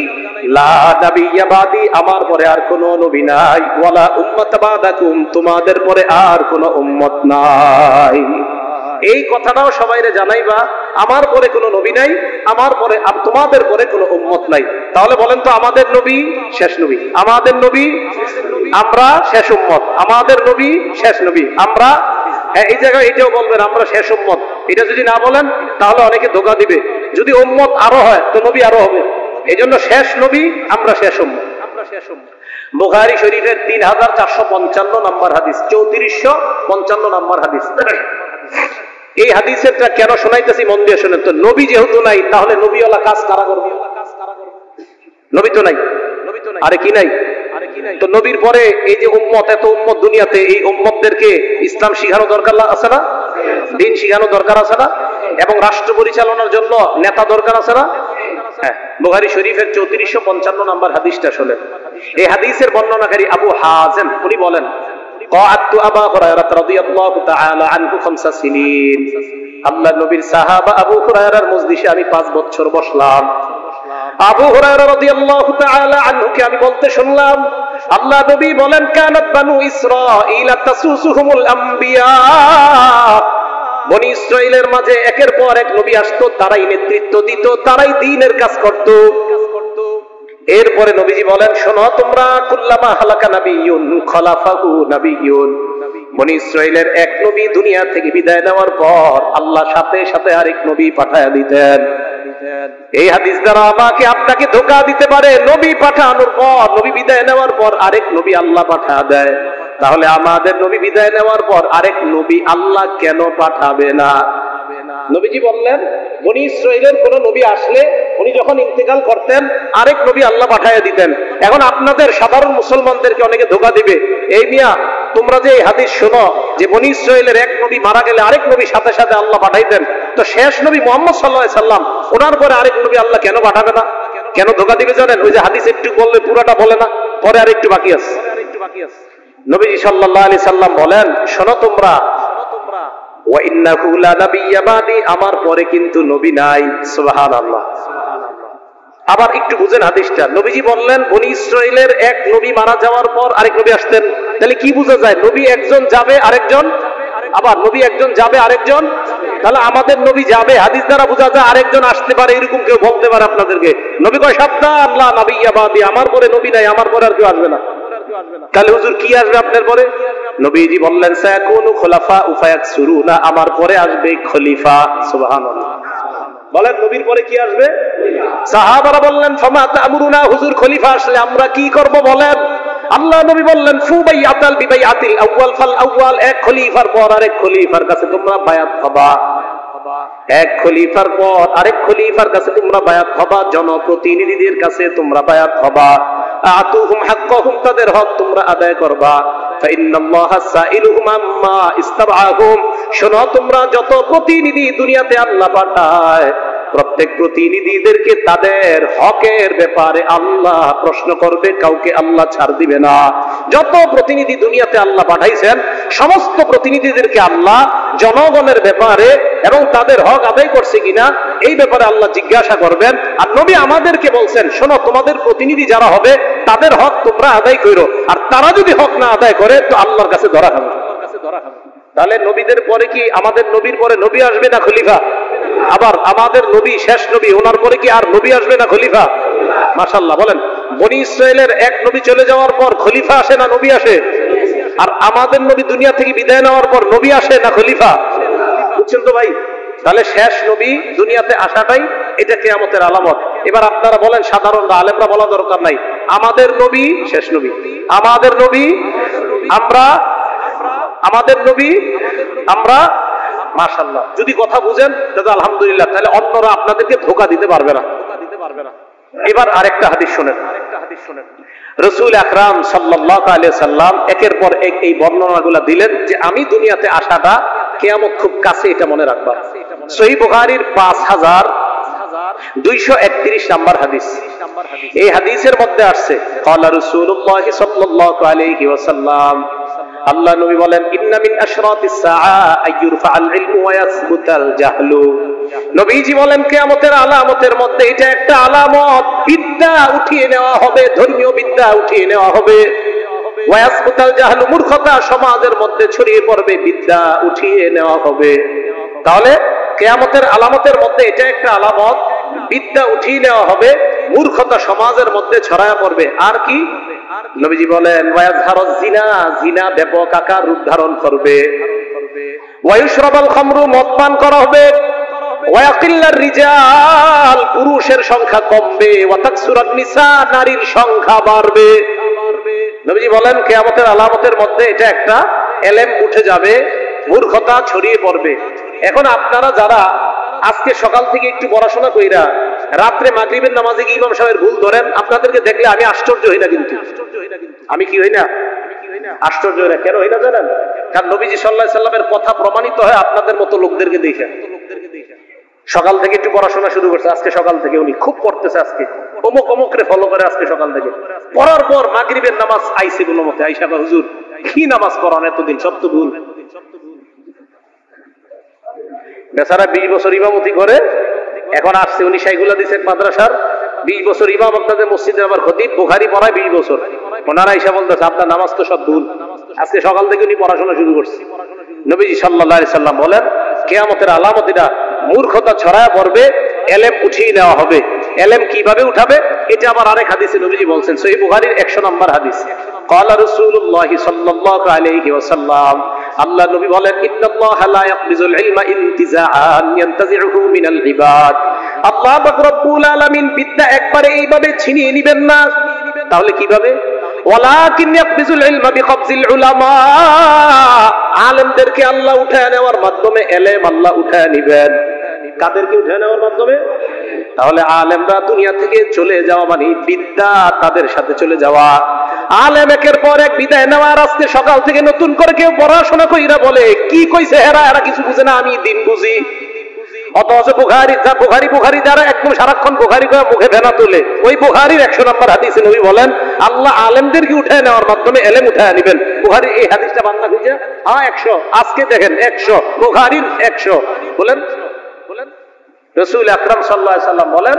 লা নাবিয়্যা বাদি, আমার পরে আর কোনো নবী নাই, ওয়ালা উম্মাতা বাদাকুম, তোমাদের পরে আর কোনো উম্মত নাই। এই কথাটাও সবাইরে জানাইবা, আমার পরে কোনো নবী নাই, আমার পরে আর তোমাদের পরে কোনো উম্মত নাই। তাহলে বলেন তো আমাদের নবী শেষ নবী, আমাদের নবী আমরা শেষ উম্মত, আমাদের নবী শেষ নবী আমরা। হ্যাঁ এই জায়গায় এটাও বলবেন আমরা শেষ উম্মত। এটা যদি না বলেন তাহলে অনেকে ধোঁকা দিবে। যদি উম্মত আরো হয় তো নবী আরো হবে। এই জন্য শেষ নবী আমরা শেষ উম্মত, আমরা শেষ উম্মত। বুখারী শরীফের 3455 নম্বর হাদিস, 3455 নম্বর হাদিস। এই হাদিসেরটা কেন শোনাইতেছি মন দিয়ে শোনেন তো। নবী যেহেতু নাই তাহলে নবীওয়ালা কাজ কারা করবে? নবী তো নাই, আরে কি নাই? তো নবীর পরে এই যে উম্মত, এত উম্মত দুনিয়াতে, এই উম্মতদেরকে ইসলাম শিখানো দরকার আছে না? দিন শিখানো দরকার আছে না? এবং রাষ্ট্র পরিচালনার জন্য নেতা দরকার আছে না? হ্যাঁ, বুখারী শরীফের 3455 নম্বর হাদিসটা শোনেন। এই হাদিসের বর্ণনাকারী আবু হাযিম উনি বলেন ক্বাআতু আবু হুরায়রা রাদিয়াল্লাহু তাআলা আনহু 5 সিনিন, আল্লাহর নবীর সাহাবা আবু হুরায়রার মজলিসে আমি 5 বছর বসলাম। আবু হুরায়রা রাদিয়াল্লাহু তাআলা আনহুকে আমি বলতে শুনলাম আল্লাহ নবী বলেন কানাত বানু ইসরাঈল তাসুসুহুমুল আম্বিয়া, বনি ইসরাইলের মাঝে একের পর এক নবী আসতো, তারাই নেতৃত্ব দিত, তারাই দ্বীনের কাজ করত। এরপরে নবীজি বলেন শোনো তোমরা, কুল্লামা হালাকা নাবিয়্যুন খলাফাহু নাবিয়্যুন, বনি ইসরাইলের এক নবী দুনিয়া থেকে বিদায় নেওয়ার পর আল্লাহ সাথে সাথে আরেক নবী পাঠায়া দিতেন। এই হাদিস দ্বারা আমাকে আপনাকে ধোঁকা দিতে পারে, নবী পাঠানোর পর, নবী বিদায় নেওয়ার পর আরেক নবী আল্লাহ পাঠা দেয়। তাহলে আমাদের নবী বিদায় নেওয়ার পর আরেক নবী আল্লাহ কেন পাঠাবে না? নবীজি বললেন, বনি ইসরাইলের কোন নবী আসলে উনি যখন ইন্তেকাল করতেন আরেক নবী আল্লাহ পাঠাইয়া দিতেন। এখন আপনাদের সাধারণ মুসলমানদেরকে অনেকে ধোঁকা দিবে, এই মিয়া তোমরা যে এই হাদিস শোনো যে বনি ইসরাইলের এক নবী মারা গেলে আরেক নবী সাথে সাথে আল্লাহ পাঠাইতেন, তো শেষ নবী মুহাম্মদ সাল্লাল্লাহু আলাইহি সাল্লাম, ওনার পরে আরেক নবী আল্লাহ কেন পাঠাবে না? কেন ধোঁকা দিবে জানেন? ওই যে হাদিস একটু বললে পুরাটা বলে না, পরে আরেকটু বাকি আছে। নবীজি সাল্লাল্লাহু আলাইহি সাল্লাম বলেন, শোনো তোমরা, ওয়া ইন্নাহু লা নাবিয়্যা বাদি, আমার পরে কিন্তু নবী নাই। সুবহানাল্লাহ। আবার একটু বুঝেন হাদিসটা। নবীজি বললেন বনি ইসরাইলের এক নবী মারা যাওয়ার পর আরেক নবী আসতেন, তাহলে কি বোঝা যায়? নবী একজন যাবে আরেকজন, আবার নবী একজন যাবে আরেকজন, তাহলে আমাদের নবী যাবে, হাদিস দ্বারা বোঝা যায় আরেকজন আসতে পারে, এরকম কেউ বলতে পারে আপনাদেরকে? নবী কয় সাবধান, লা নাবিয়্যা বাদি, আমার পরে নবী নাই, আমার পরে আর কেউ আসবে না। তাহলে হুজুর কি আসবে আপনার পরে? নবীজি বললেন সায়াকুনু খুলাফা ফায়াকসুরুনা, আমার পরে আসবে খলিফা। সুবহানাল্লাহ। বলেন নবীর পরে কি আসবে? সাহাবারা বললেন ফামা তা'মুরুনা, হুজুর খলিফা আসলে আমরা কি করব বলেন? আল্লাহ নবী বললেন ফুবাইয়াতাল বিবাইয়াতিল আউয়াল ফাল আউয়াল, এক খলিফার পর আরেক খলিফার কাছে তোমরা বায়াত হবা, এক খলিফার পর আরেক খলিফার কাছে তোমরা বায়াত হবা, জনপ্রতিনিধিদের কাছে তোমরা বায়াত হবা, আতুহুম হাক্কাহুম, তাদের হক তোমরা আদায় করবা, ফাইন্নাল্লাহা সাইলুহুম আম্মা ইস্তাবআহুম, শোনো তোমরা যত প্রতিনিধি দুনিয়াতে আল্লাহ পাঠায় প্রত্যেক প্রতিনিধিদেরকে তাদের হকের ব্যাপারে আল্লাহ প্রশ্ন করবে, কাউকে আল্লাহ ছাড় দিবে না। যত প্রতিনিধি দুনিয়াতে আল্লাহ পাঠাইছেন সমস্ত প্রতিনিধিদেরকে আল্লাহ জনগণের ব্যাপারে এবং তাদের হক আদায় করছে কিনা এই ব্যাপারে আল্লাহ জিজ্ঞাসা করবেন। আর নবী আমাদেরকে বলছেন, শোনো তোমাদের প্রতিনিধি যারা হবে তাদের হক তোমরা আদায় করো, আর তারা যদি হক না আদায় করে তো আল্লাহর কাছে ধরা হবে। তাহলে নবীদের পরে কি আমাদের নবীর পরে নবী আসবে না খলিফা? আবার আমাদের নবী শেষ নবী, ওনার পরে কি আর নবী আসবে না খলিফা? মাশাআল্লাহ। বলেন বনি ইসরাইলের এক নবী চলে যাওয়ার পর খলিফা আসে না নবী আসে? আর আমাদের নবী দুনিয়া থেকে বিদায় নেওয়ার পর নবী আসে না খলিফা? বুঝছেন তো ভাই? তাহলে শেষ নবী দুনিয়াতে আসাটাই এটা কিয়ামতের আলামত। এবার আপনারা বলেন, সাধারণ আলেমরা বলা দরকার নাই, আমাদের নবী শেষ নবী, আমাদের নবী আমরা, আমাদের নবী আমরা। মাশাআল্লাহ। যদি কথা বুঝেন তাহলে আলহামদুলিল্লাহ, তাহলে অন্যরা আপনাদেরকে ধোঁকা দিতে পারবে না। এবার আরেকটা হাদিস শুনেন। রাসূল আকরাম সাল্লাল্লাহু আলাইহি সাল্লাম একের পর এক এই বর্ণনাগুলো দিলেন যে আমি দুনিয়াতে আসাটা কিয়ামত খুব কাছে, এটা মনে রাখবা। সহিহ বুখারীর 5231 নাম্বার হাদিস। এই হাদিসের মধ্যে আসছে ক্বালা রাসূলুল্লাহ সাল্লাল্লাহু আলাইহি ওয়াসাল্লাম, আল্লাহ নবী বলেন, ইন্না মিন আশরাতিস সাআ আইয়ুরফাআল ইলমু ওয়া ইয়াসবুতাল জাহলু। নবীজি বলেন কিয়ামতের আলামতের মধ্যে এটা একটা আলামত, বিদ্যা উঠিয়ে নেওয়া হবে, ধর্মীয় বিদ্যা উঠিয়ে নেওয়া হবে, ওয়া ইয়াসবুতাল জাহলু, মূর্খতা সমাজের মধ্যে ছড়িয়ে পড়বে, বিদ্যা উঠিয়ে নেওয়া হবে। তাহলে কিয়ামতের আলামতের মধ্যে এটা একটা আলামত, বিদ্যা উঠিয়ে নেওয়া হবে, মূর্খতা সমাজের মধ্যে ছড়ায় পড়বে। আর কি? নবীজি বলেন ওয়ায়াযহারুজ জিনা, জিনা ব্যাপক আকার রূপ ধারণ করবে, ওয়ায়ুশরাবাল খামরু, মদ পান করা হবে, ওয়ায়াকিল্লার রিজাল, পুরুষের সংখ্যা কমবে, ওয়াতাকসুরান নিসা, নারীর সংখ্যা বাড়বে। নবীজি বলেন কিয়ামতের আলামতের মধ্যে এটা একটা এলেম উঠে যাবে, মূর্খতা ছড়িয়ে পড়বে। এখন আপনারা যারা আজকে সকাল থেকে একটু পড়াশোনা কইরা রাত্রে মাগরিবের নামাজে গিয়ে ইমাম সাহেবের ভুল ধরেন, আপনাদেরকে দেখলে আমি আশ্চর্য হই না। কিন্তু আমি কি হই না? আশ্চর্য হই না। কেন হই না জানেন? কারণ নবীজি সাল্লাল্লাহু আলাইহি সাল্লামের কথা প্রমাণিত হয় আপনাদের মতো লোকদেরকে দেখে। সকাল থেকে একটু পড়াশোনা শুরু করছে, আজকে সকাল থেকে উনি খুব পড়তেছে, আজকে অমুক অমুকরে ফলো করে, আজকে সকাল থেকে পড়ার পর মাগরিবের নামাজ আইছে কোনো মতে, আইসা হুজুর কি নামাজ পড়ান এতদিন, সব তো ভুল। বেচারা 20 বছর ইমামতি করে, এখন আসছে উনি সেইগুলা দিচ্ছেন মাদ্রাসার, 20 বছর ইমাম আপনাদের মসজিদে, আবার খতিব বুখারী পড়ায় 20 বছর। ওনারা এসে বলতেছে আপনার নামাজ তো সব ভুল। আজকে সকাল থেকে উনি পড়াশোনা শুরু করছে। নবীজি সাল্লাল্লাহু আলাইহি সাল্লাম বলেন কিয়ামতের আলামত এটা, মূর্খতা ছড়ায় পড়বে, এলেম উঠিয়ে নেওয়া হবে। এলেম কিভাবে উঠাবে এটা আবার আরেক হাদিসে নবীজি বলছেন, সহিহ বুখারীর 100 নম্বর হাদিস। ক্বালা রাসূলুল্লাহ সাল্লাল্লাহু আলাইহি ওয়াসাল্লাম, আল্লাহ নবী বলেন ইন্নাল্লাহা লা ইয়াকবিজুল ইলমা ইনতিজাআন ইয়ানতাজিউহু মিনাল ইবাদ, আল্লাহ পাক রব্বুল আলামিন বিদ্যা একবারে এইভাবে ছিনিয়ে নেবেন না। তাহলে কিভাবে? ওয়ালাকিন ইয়াকবিজুল ইলমা বিকবজিল উলামা, আলেমদেরকে আল্লাহ উঠায় নেওয়ার মাধ্যমে এলেম আল্লাহ উঠায় নেবেন। কাদেরকে উঠায় নেওয়ার মাধ্যমে? তাহলে আলেমরা দুনিয়া থেকে চলে যাওয়া মানে বিদ্যা তাদের সাথে চলে যাওয়া। আলেম একের পর এক বিদায় নেওয়ার, আজকে সকাল থেকে নতুন করে কেউ পড়াশোনা কইরা বলে কি কইছে এরা কিছু বুঝে না, আমি দিন বুঝি। অথচ বুখারী যারা একদম সারাক্ষণ বুখারী করে মুখে ভেনা তোলে, ওই বুখারীর 100 নম্বর হাদিসে নবী বলেন আল্লাহ আলেমদেরকে উঠায় নেওয়ার মাধ্যমে এলেম উঠায় নেবেন। বুখারীর এই হাদিসটা বাংলা খুঁজে 100, আজকে দেখেন 100, বুখারীর 100। বলেন রাসূল আকরাম সাল্লাল্লাহু আলাইহি সাল্লাম বলেন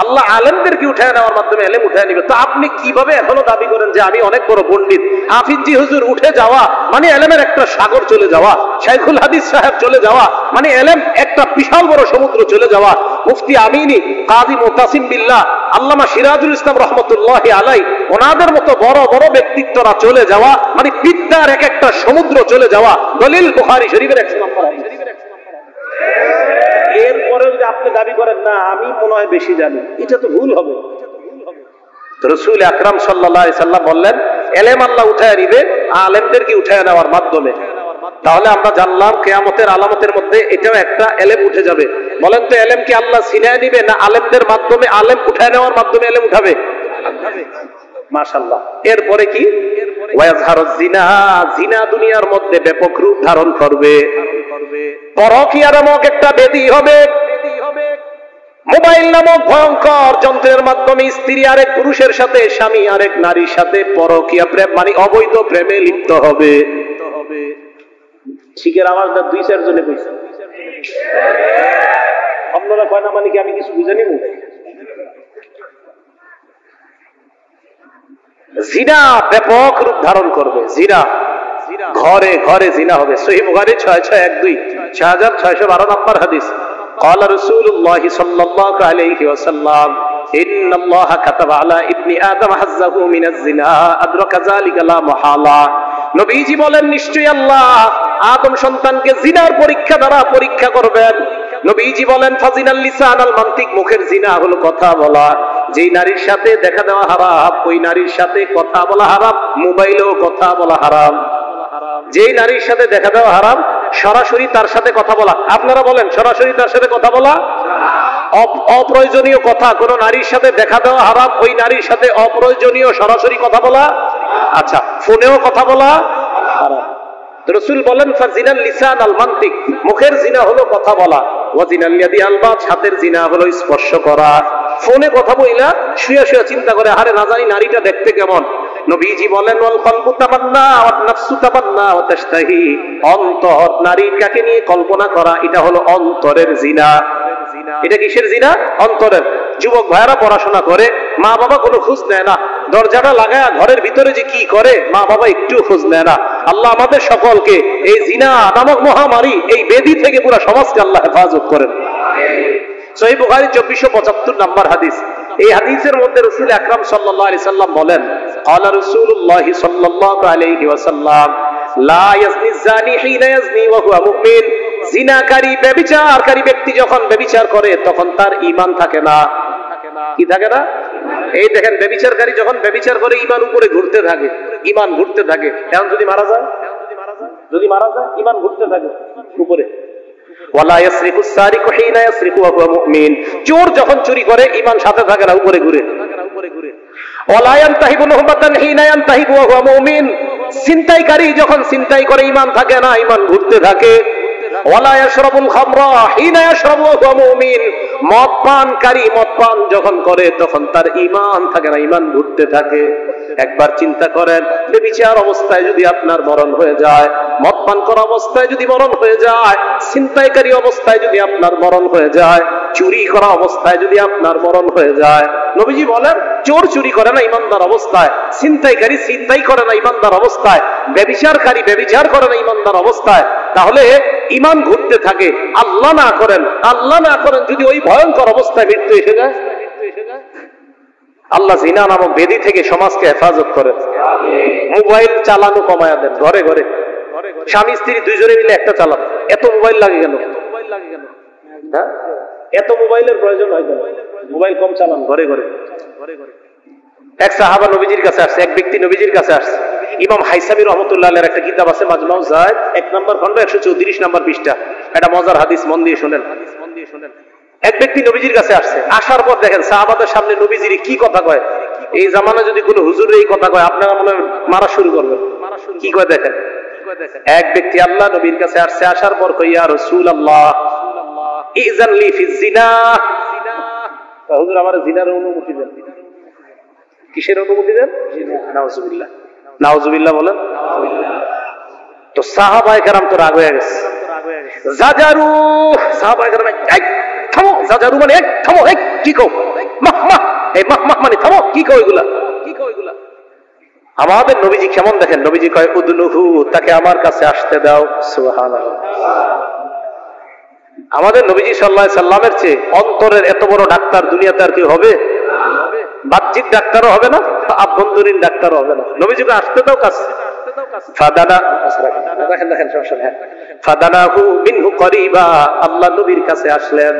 আল্লাহ আলেমদেরকে উঠায় নেওয়ার মাধ্যমে এলেম উঠায় নেবে। তো আপনি কিভাবে এখনো দাবি করেন যে আমি অনেক বড় পণ্ডিত? হাফিজি হুজুর উঠে যাওয়া মানে এলেমের একটা সাগর চলে যাওয়া, শাইখুল হাদিস সাহেব চলে যাওয়া মানে এলেম একটা বিশাল বড় সমুদ্র চলে যাওয়া, মুফতি আমিনী, কাজী মুতাসিম বিল্লাহ, আল্লামা সিরাজুল ইসলাম রহমতুল্লাহি আলাইহি ওনাদের মতো বড় বড় ব্যক্তিত্বরা চলে যাওয়া মানে বিদ্যার এক একটা সমুদ্র চলে যাওয়া। দলিল বুখারী শরীফের 100 নম্বর হাদিস। এরপরে যদি আপনি দাবি করেন না আমি মনে হয় বেশি জানি, এটা তো ভুল হবে। রাসূল আকরাম সাল্লাল্লাহু আলাইহি সাল্লাম বললেন এলেম আল্লাহ উঠায় নিবে আলেমদেরকে উঠায় নেওয়ার মাধ্যমে। তাহলে আমরা জানলাম কিয়ামতের আলামতের মধ্যে এটাও একটা, এলেম উঠে যাবে। বলেন তো এলেম কি আল্লাহ ছিনায় নিবে না আলেমদের মাধ্যমে, আলেম উঠায় নেওয়ার মাধ্যমে এলেম উঠাবে? মাশাআল্লাহ। এরপরে কি? ওয়াজহারুজ জিনা, জিনা দুনিয়ার মধ্যে ব্যাপক রূপ ধারণ করবে। পরকীয়া নামক একটা ব্যাধি হবে। মোবাইল নামক ভয়ঙ্কর যন্ত্রের মাধ্যমে স্ত্রী আরেক পুরুষের সাথে, স্বামী আরেক নারীর সাথে পরকীয়া প্রেম মানে অবৈধ প্রেমে লিপ্ত হবে। ঠিকের আওয়াজটা 2-4 জনে কইছে, আপনারা কয় না মানে কি আমি কিছু বুঝে নিব? জিনা ব্যাপক রূপ ধারণ করবে। জিনা ঘরে ঘরে জিনা হবে। সহিহ বুখারী 6612, 6612 নম্বর হাদিস। قال رسول الله صلى الله عليه وسلم ان الله كتب على ابن ادم حظه من الزنا ادرك ذلك لا محاله। নবীজি বলেন নিশ্চয়ই আল্লাহ আদম সন্তানকে জিনার পরীক্ষা দ্বারা পরীক্ষা করবেন। নবীজি বলেন ফাজিনাল লিসান আল মান্তিক, মুখের জিনা হলো কথা বলা। যেই নারীর সাথে দেখা দেওয়া হারাম ওই নারীর সাথে কথা বলা হারাম, মোবাইলেও কথা বলা হারাম। যেই নারীর সাথে দেখা দেওয়া হারাম সরাসরি তার সাথে কথা বলা। আপনারা বলেন সরাসরি তার সাথে কথা বলা? অপ্রয়োজনীয় কথা কোন নারীর সাথে দেখা দেওয়া হারাম, ওই নারীর সাথে অপ্রয়োজনীয় সরাসরি কথা বলা। আচ্ছা, ফোনেও কথা বলা হারাম। রাসূল বলেন ফাজিনাল লিসান আল মান্তিক, মুখের জিনা হলো কথা বলা। ওয়াজিনাল ইয়াদি আল বাত, হাতের জিনা হলো স্পর্শ করা। ফোনে কথা বইলা শুয়ে শুয়ে চিন্তা করে আরে না জানি নারীটা দেখতে কেমন। নবীজি বলেন ওয়াল কলবু তামান্না ওয়ান নাফসু তামান্না ওয়া তাশতাহি, অন্তর নারীর কাকে নিয়ে কল্পনা করা, এটা হলো অন্তরের জিনা। এটা কিসের জিনা? অন্তরের। যুবক ভাইরা পড়াশোনা করে, মা বাবা কোনো খোঁজ নেয় না, দরজাটা লাগায় ঘরের ভিতরে যে কি করে মা বাবা একটু খোঁজ নেয় না। আল্লাহ আমাদের সকলকে এই জিনা নামক মহামারী, এই ব্যাধি থেকে পুরো সমাজকে আল্লাহ হেফাজত করেন। সহিহ বুখারী 2475 নম্বর হাদিস। এই হাদিসের মধ্যে রাসূল আকরাম সাল্লাল্লাহু আলাইহি সাল্লাম বলেন ক্বালা রাসূলুল্লাহ সাল্লাল্লাহু আলাইহি ওয়াসাল্লাম লা ইয়াজনি যানি হিনা ইয়াজনি ওয়া হুয়া মুমিন, জিনাকারী ব্যভিচারকারী ব্যক্তি যখন ব্যভিচার করে তখন তার ঈমান থাকে না। কি থাকে না? এই দেখেন ব্যভিচারকারী যখন ব্যভিচার করে ঈমান উপরে ঘুরতে থাকে, ঈমান ঘুরতে থাকে। এখন যদি মারা যায়, ঈমান ঘুরতে থাকে উপরে। ওয়ালা ইয়াসরিকু সারিকু হিনা ইয়াসরিকু ওয়া হুয়া মুমিন, চোর যখন চুরি করে ঈমান সাথে থাকে না, উপরে ঘুরে। ওয়ালা ইয়ানতাহিবু নুহবাতান হিনা ইয়ানতাহিবু ওয়া হুয়া মুমিন, ছিনতাইকারী যখন ছিনতাই করে ঈমান থাকে না, ঈমান ঘুরতে থাকে। ওয়ালা ইয়াশরাবুল খামরা হিনা ইয়াশরাবু ওয়া হুয়া মুমিন, মদ পানকারী মদ পান যখন করে তখন তার ঈমান থাকে না, ঈমান ঘুরতে থাকে। একবার চিন্তা করেন, ব্যভিচার অবস্থায় যদি আপনার মরণ হয়ে যায়, মদ পান করা অবস্থায় যদি মরণ হয়ে যায়, ছিনতাইকারী অবস্থায় যদি আপনার মরণ হয়ে যায়, চুরি করা অবস্থায় যদি আপনার মরণ হয়ে যায়, নবীজি বলেন চোর চুরি করে না ইমানদার অবস্থায়, ছিনতাইকারী ছিনতাই করে না ইমানদার অবস্থায়, ব্যভিচারকারী ব্যভিচার করে না ইমানদার অবস্থায়, তাহলে ঈমান ঘুরতে থাকে। আল্লাহ না করেন যদি ওই ভয়ঙ্কর অবস্থায় মৃত্যু এসে যায়। আল্লাহ জিনা নামক ব্যাধি থেকে সমাজকে হেফাজত করেন। মোবাইল চালানো কমায়া দেন, ঘরে ঘরে স্বামী স্ত্রী দুইজনে মিলে একটা চালান। এত মোবাইল লাগে কেন? হ্যাঁ, এত মোবাইলের প্রয়োজন হয় কেন? মোবাইল কম চালান, ঘরে ঘরে। এক সাহাবা নবীজির কাছে আসছে, এক ব্যক্তি নবীজির কাছে আসছে। ইমাম হাইসামি রহমতুল্লাহ আলাইহির একটা কিতাব আছে মাজমাউ যায়েদ, 1 নম্বর খন্ড 134 নম্বর পৃষ্ঠা। এটা মজার হাদিস, মন দিয়ে শুনেন। এক ব্যক্তি নবীজির কাছে আসছে, আসার পর দেখেন সাহাবাদের সামনে নবীজির কি কথা কয়। এই জামানা যদি কোনো হুজুর এই কথা কয় আপনারা মনে মারা শুরু করবেন। কি কয় দেখেন, এক ব্যক্তি আল্লাহ নবীর কাছে আসছে, আসার পর কই ইয়া রাসূলুল্লাহ ইযান লি ফি জিনা, হুজুর আমার জিনার অনুমতি দেন। কিসের অনুমতি দেন? নাউজুবিল্লাহ, নাউজুবিল্লাহ বলেন। তো সাহাবায়ে কেরাম তো রাগ হয়ে গেছে, জাজারু, সাহাবায়ে কেরাম এই থামো, জাজারু মানে এক থামো, এক কি কও, মাহ মাহ, এই মাহ মাহ মানে থামো, কি কও এগুলা, কি কও এগুলা। আমাদের নবীজি কেমন দেখেন, নবীজি কয় উদনুহু, তাকে আমার কাছে আসতে দাও। সুবহানাল্লাহ। আমাদের নবীজি সাল্লাল্লাহু আলাইহি সাল্লামের চেয়ে অন্তরের এত বড় ডাক্তার দুনিয়াতে আর কি হবে? বাহ্যিক ডাক্তারও হবে না, আভ্যন্তরীণ ডাক্তারও হবে না। নবীজিকে আসতে দাও কাছে। ফাদানা, দেখেন দেখেন সমস্যা নেই। ফাদানাহু মিনহু করিবা, আল্লাহ নবীর কাছে আসলেন।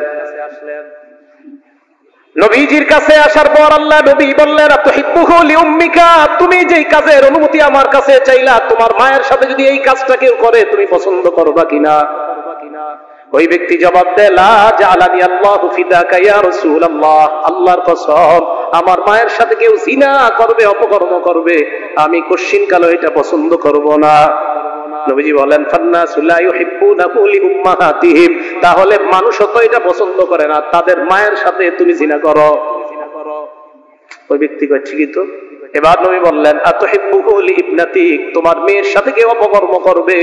নবীজির কাছে আসার পর আল্লাহ নবী বললেন আতুহিব্বুহু লিউম্মিকা, তুমি যেই কাজের অনুমতি আমার কাছে চাইলা, তোমার মায়ের সাথে যদি এই কাজটা কেউ করে তুমি পছন্দ করবা কিনা? ওই ব্যক্তি জবাব দেয় লা জাআলানি আল্লাহু ফিদাকা ইয়া রাসূলুল্লাহ, আল্লাহর কসম আমার মায়ের সাথে কেউ জিনা করবে, অপকর্ম করবে, আমি কোশ্চিন কালো এটা পছন্দ করব না। নবীজি বলেন ফান্নাসু লা ইউহিব্বুনাহু লিউম্মাহাতিহিম, তাহলে মানুষও তো এটা পছন্দ করে না, তাদের মায়ের সাথে তুমি জিনা করো। ওই ব্যক্তি কয় ঠিকই তো। এবার নবী বললেন আতুহিব্বুহু লিইবনাতিক, তোমার মেয়ের সাথে কেউ অপকর্ম করবে,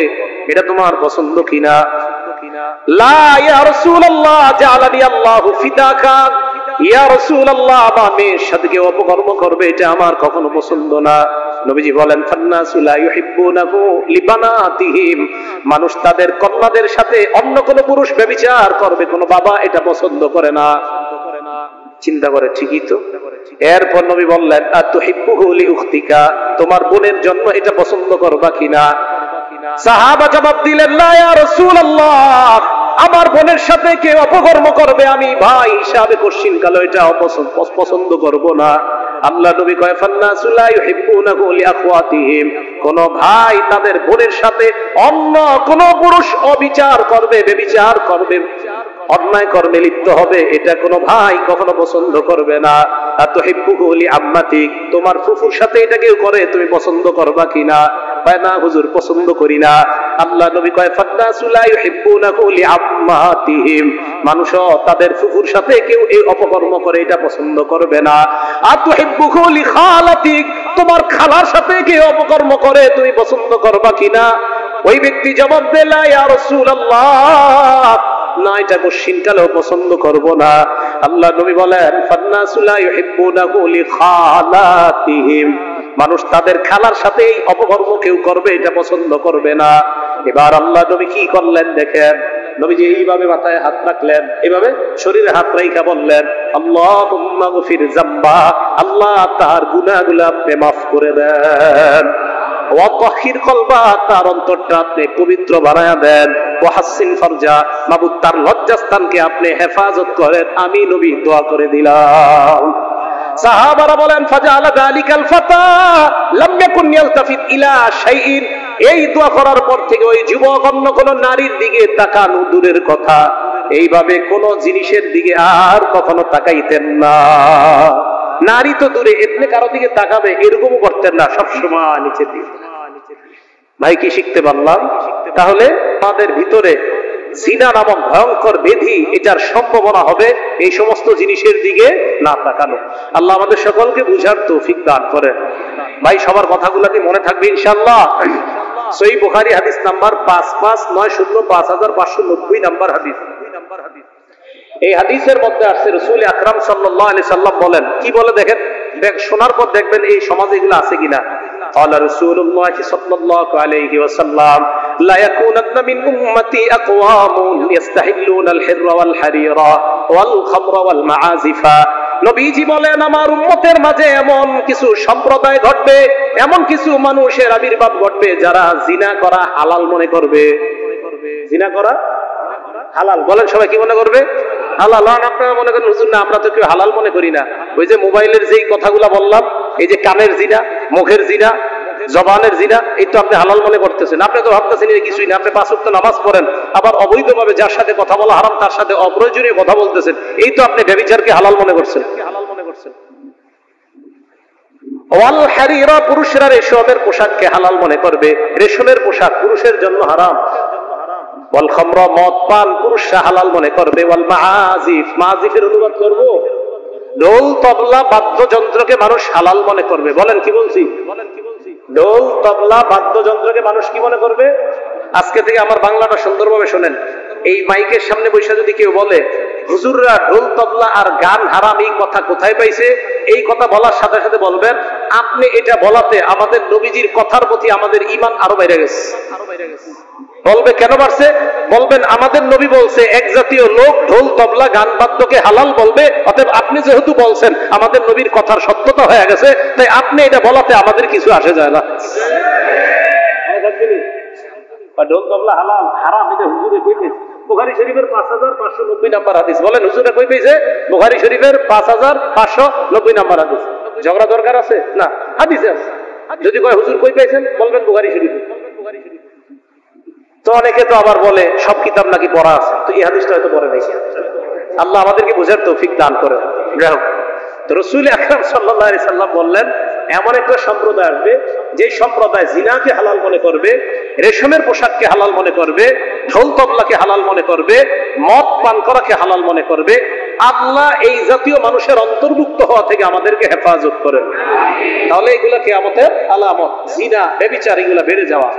এটা তোমার পছন্দ কিনা? লা ইয়া রাসূলুল্লাহ জাআলানি আল্লাহু ফিদাকা, ইয়া রাসূলুল্লাহ আমার মেয়ের সাথে কেউ অপকর্ম করবে এটা আমার কখনো পছন্দ না। নবীজি বলেন ফান্নাসু লা ইউহিব্বুনাহু লিবানাতিহিম, মানুষ তাদের কন্যাদের সাথে অন্য কোন পুরুষ ব্যভিচার করবে, কোন বাবা এটা পছন্দ করে না। চিন্তা করে ঠিকই তো। এরপর নবী বললেন আতুহিব্বুহু লিউখতিকা, তোমার বোনের জন্য এটা পছন্দ করবা কিনা? সাহাবা জবাব দিলেন লা ইয়া রাসূলুল্লাহ, আমার বোনের সাথে কেউ অপকর্ম করবে, আমি ভাই হিসাবে কোশ্চিন কালো এটা পছন্দ করব না। আল্লাহ নবী কয় ফান্নাসু লা ইউহিব্বুনাহু লিআখওয়াতিহিম, কোন ভাই তাদের বোনের সাথে অন্য কোন পুরুষ অবিচার করবে, ব্যভিচার করবে, অন্যায় কর্মে লিপ্ত হবে, এটা কোন ভাই কখনো পছন্দ করবে না। আতুহিব্বুহু লিআম্মাতিক, তোমার ফুফুর সাথে এটা কেউ করে তুমি পছন্দ করবা কিনা? কয় না হুজুর পছন্দ করি না। আল্লাহ নবী কয় ফান্নাসু লা ইউহিব্বুনাহু লিআম্মাতিহিম, মানুষও তাদের ফুফুর সাথে কেউ এই অপকর্ম করে এটা পছন্দ করবে না। আতুহিব্বুহু লিখালাতিক, তোমার খালার সাথে কেউ অপকর্ম করে তুমি পছন্দ করবা কিনা? ওই ব্যক্তি জবাব দেয় লা ইয়া রাসূলুল্লাহ, না এটা কোশ্চিন কালেও পছন্দ করব না। আল্লাহ নবী বলেন ফান্নাসু লা ইউহিব্বুনাহু লিখালাতিহিম, মানুষ তাদের খালার সাথে এই অপকর্ম কেউ করবে এটা পছন্দ করবে না। এবার আল্লাহ নবী কি করলেন দেখেন, নবীজি এইভাবে মাথায় হাত রাখলেন, এইভাবে শরীরে হাত রাখা বললেন আল্লাহুম্মা গফির যামবা, আল্লাহ তার গুনাহগুলো আপনি মাফ করে দেন। ওয়া তাহির কলবা, তার অন্তরটা আপনি পবিত্র বানায়া দেন। ওয়া হাসিন ফারজা, মাবুদ তার লজ্জাস্থানকে আপনি হেফাজত করেন। আমি নবী দোয়া করে দিলাম। সাহাবারা বলেন ফাজালা যালিকাল ফাতা লাম ইয়াকুন ইয়ালতাফিত ইলা শাইইন, এই দোয়া করার পর থেকে ওই যুবক অন্য কোন নারীর দিকে তাকানো দূরের কথা, এইভাবে কোন জিনিসের দিকে আর কখনো তাকাইতেন না। নারী তো দূরে, এমনি কারো দিকে তাকাবে এরকমও করতেন না, সবসময় নিচের দিকে। ভাই কি শিখতে পারলাম? তাহলে আমাদের ভিতরে জিনা নামক ভয়ঙ্কর ব্যাধি, এটার সম্ভাবনা হবে এই সমস্ত জিনিসের দিকে না তাকানো। আল্লাহ আমাদের সকলকে বুঝার তৌফিক দান করেন। ভাই সবার কথাগুলো কি মনে থাকবে ইনশাআল্লাহ? সহিহ বুখারী হাদিস নাম্বার 55905590 নাম্বার হাদিস। এই হাদিসের মধ্যে আসছে রাসূল আকরাম সাল্লাল্লাহু আলাইহি সাল্লাম বলেন, কি বলে দেখেন, শোনার পর দেখবেন এই সমাজে এগুলো আছে কিনা। قال رسول الله صلى الله عليه وسلم لا يكونن من امتي اقوام يستحلون الحر والحرير والخمر والمعازف, নবীজি বলেন আমার উম্মতের মাঝে এমন কিছু সম্প্রদায় ঘটবে, এমন কিছু মানুষের আবির্ভাব ঘটবে যারা জিনা করা হালাল মনে করবে। জিনা করা হালাল, বলেন সবাই কি মনে করবে? হালাল। আপনারা মনে করেন হুজুর না আমরা তো কেউ হালাল মনে করি না। ওই যে মোবাইলের যেই কথাগুলো বললাম, এই যে কানের জিনা, মুখের জিনা, জবানের জিনা, এই তো আপনি হালাল মনে করতেছেন। আপনি তো ভাবতেছেন এটা কিছুই না। আপনি 5 ওয়াক্ত নামাজ পড়েন, আবার অবৈধভাবে যার সাথে কথা বলা হারাম তার সাথে অপ্রয়োজনীয় কথা বলতেছেন, এই তো আপনি ব্যভিচারকে হালাল মনে করছেন। ওয়াল হারিরা, পুরুষরা রেশমের পোশাককে হালাল মনে করবে, রেশমের পোশাক পুরুষের জন্য হারাম। ওয়াল খামরা, মদ পান পুরুষরা হালাল মনে করবে। ওয়াল মাআজিফ, মাআজিফের অনুবাদ করব ঢোল তবলা বাদ্যযন্ত্রকে মানুষ হালাল মনে করবে। বলেন কি বলছি? ঢোল তবলা বাদ্যযন্ত্রকে মানুষ কি মনে করবে? আজকে থেকে আমার বাংলাটা সুন্দরভাবে শোনেন। এই মাইকের সামনে বসে যদি কেউ বলে হুজুররা ঢোল তবলা আর গান হারাম, এই কথা কোথায় পাইছে, এই কথা বলার সাথে সাথে বলবেন আপনি এটা বলাতে আমাদের নবীজির কথার প্রতি আমাদের ঈমান আরো বেড়ে গেছে। বলবে কেন বাড়ছে? বলবেন আমাদের নবী বলছে এক জাতীয় লোক ঢোল তবলা গান বাদ্যকে হালাল বলবে, অতএব আপনি যেহেতু বলছেন আমাদের নবীর কথার সত্যতা হয়ে গেছে, তাই আপনি এটা বলাতে আমাদের কিছু আসে যায় না। ঢোল তবলা হালাল হারাম, এটা হুজুরে কই পেয়েছে? বুখারী শরীফের 5590 নাম্বার হাদিস। বলেন হুজুরে কই পেয়েছে? বুখারী শরীফের 5590 নাম্বার হাদিস। ঝগড়া দরকার আছে না, হাদিসে আছে। যদি কয় হুজুর কই পেয়েছেন, বলবেন বুখারী শরীফ। তো অনেকে তো আবার বলে সব কিতাব নাকি পড়া আছে, তো এই হাদিসটা হয়তো পড়ে নাই। আল্লাহ আমাদেরকে বুঝার তৌফিক দান করেন। যাই হোক, তো রাসূল আকরাম সাল্লাল্লাহু আলাইহি সাল্লাম বললেন এমন একটা সম্প্রদায় আসবে যে সম্প্রদায় জিনাকে হালাল মনে করবে, রেশমের পোশাককে হালাল মনে করবে, ঢোল তবলাকে হালাল মনে করবে, মদ পান করাকে হালাল মনে করবে। আল্লাহ এই জাতীয় মানুষের অন্তর্ভুক্ত হওয়া থেকে আমাদেরকে হেফাজত করেন। তাহলে এগুলা কিয়ামতের আলামত, জিনা ব্যভিচার এগুলা বেড়ে যাওয়া।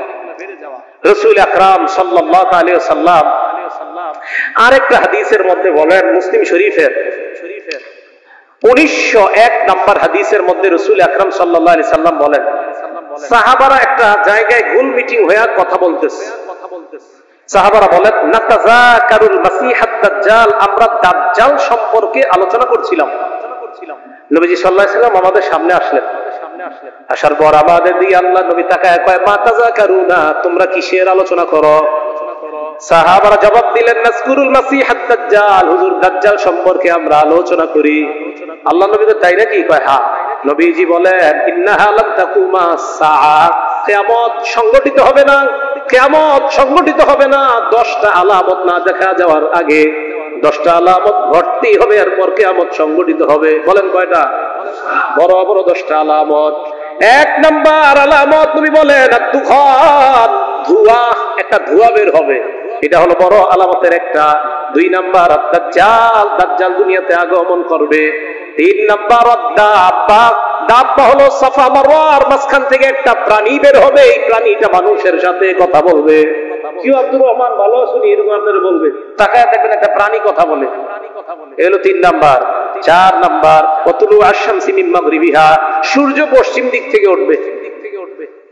রাসূল আকরাম সাল্লাল্লাহু আলাইহি ওয়াসাল্লাম আরেকটা হাদিসের মধ্যে বলেন, মুসলিম শরীফের 1901 নাম্বার হাদিসের মধ্যে রাসূল আকরাম সাল্লাল্লাহু আলাইহি সাল্লাম বলেন সাহাবারা একটা জায়গায় গোল মিটিং হয়ে কথা বলতেছে। সাহাবারা বলেন নাতাযাকারুল মাসিহাদ দাজ্জাল, আমরা দাজ্জাল সম্পর্কে আলোচনা করছিলাম। নবীজি সাল্লাল্লাহু আলাইহি সাল্লাম আমাদের সামনে আসলেন। আসার পর আমাদের দিকে আল্লাহ নবী তাকায় কয় মা তাযাকারুনা, তোমরা কিসের আলোচনা করো? সাহাবারা জবাব দিলেন নাযকুরুল মাসিহাদ দাজ্জাল, হুজুর দাজ্জাল সম্পর্কে আমরা আলোচনা করি। আল্লাহ নবী তো তাই নাকি? কয় হ্যাঁ। নবীজি বলেন ইন্নাহা লাম তাকুমা সাআ, কিয়ামত সংগঠিত হবে না, কিয়ামত সংগঠিত হবে না 10টা আলামত না দেখা যাওয়ার আগে। 10টা আলামত ঘটতেই হবে, এরপর কিয়ামত সংগঠিত হবে। বলেন কয়টা? বড় বড় 10টা আলামত। 1 নাম্বার আলামত নবী বলেন দুখান, ধোঁয়া, একটা ধোঁয়া বের হবে, এটা হলো বড় আলামতের একটা। 2 নাম্বার দাজ্জাল, দাজ্জাল দুনিয়াতে আগমন করবে। 3 নাম্বার দাব্বা, দাব্বা হলো সাফা মারওয়ার মাঝখান থেকে একটা প্রাণী বের হবে, এই প্রাণীটা মানুষের সাথে কথা বলবে। কি আব্দুর রহমান ভালো আছেন, এরকম আপনারা বলবে, তাকায় দেখবেন একটা প্রাণী কথা বলে। এলো 3 নাম্বার। 4 নাম্বার ওয়াতুলু আশ-শামসি মিন মাগরিবিহা, সূর্য পশ্চিম দিক থেকে উঠবে।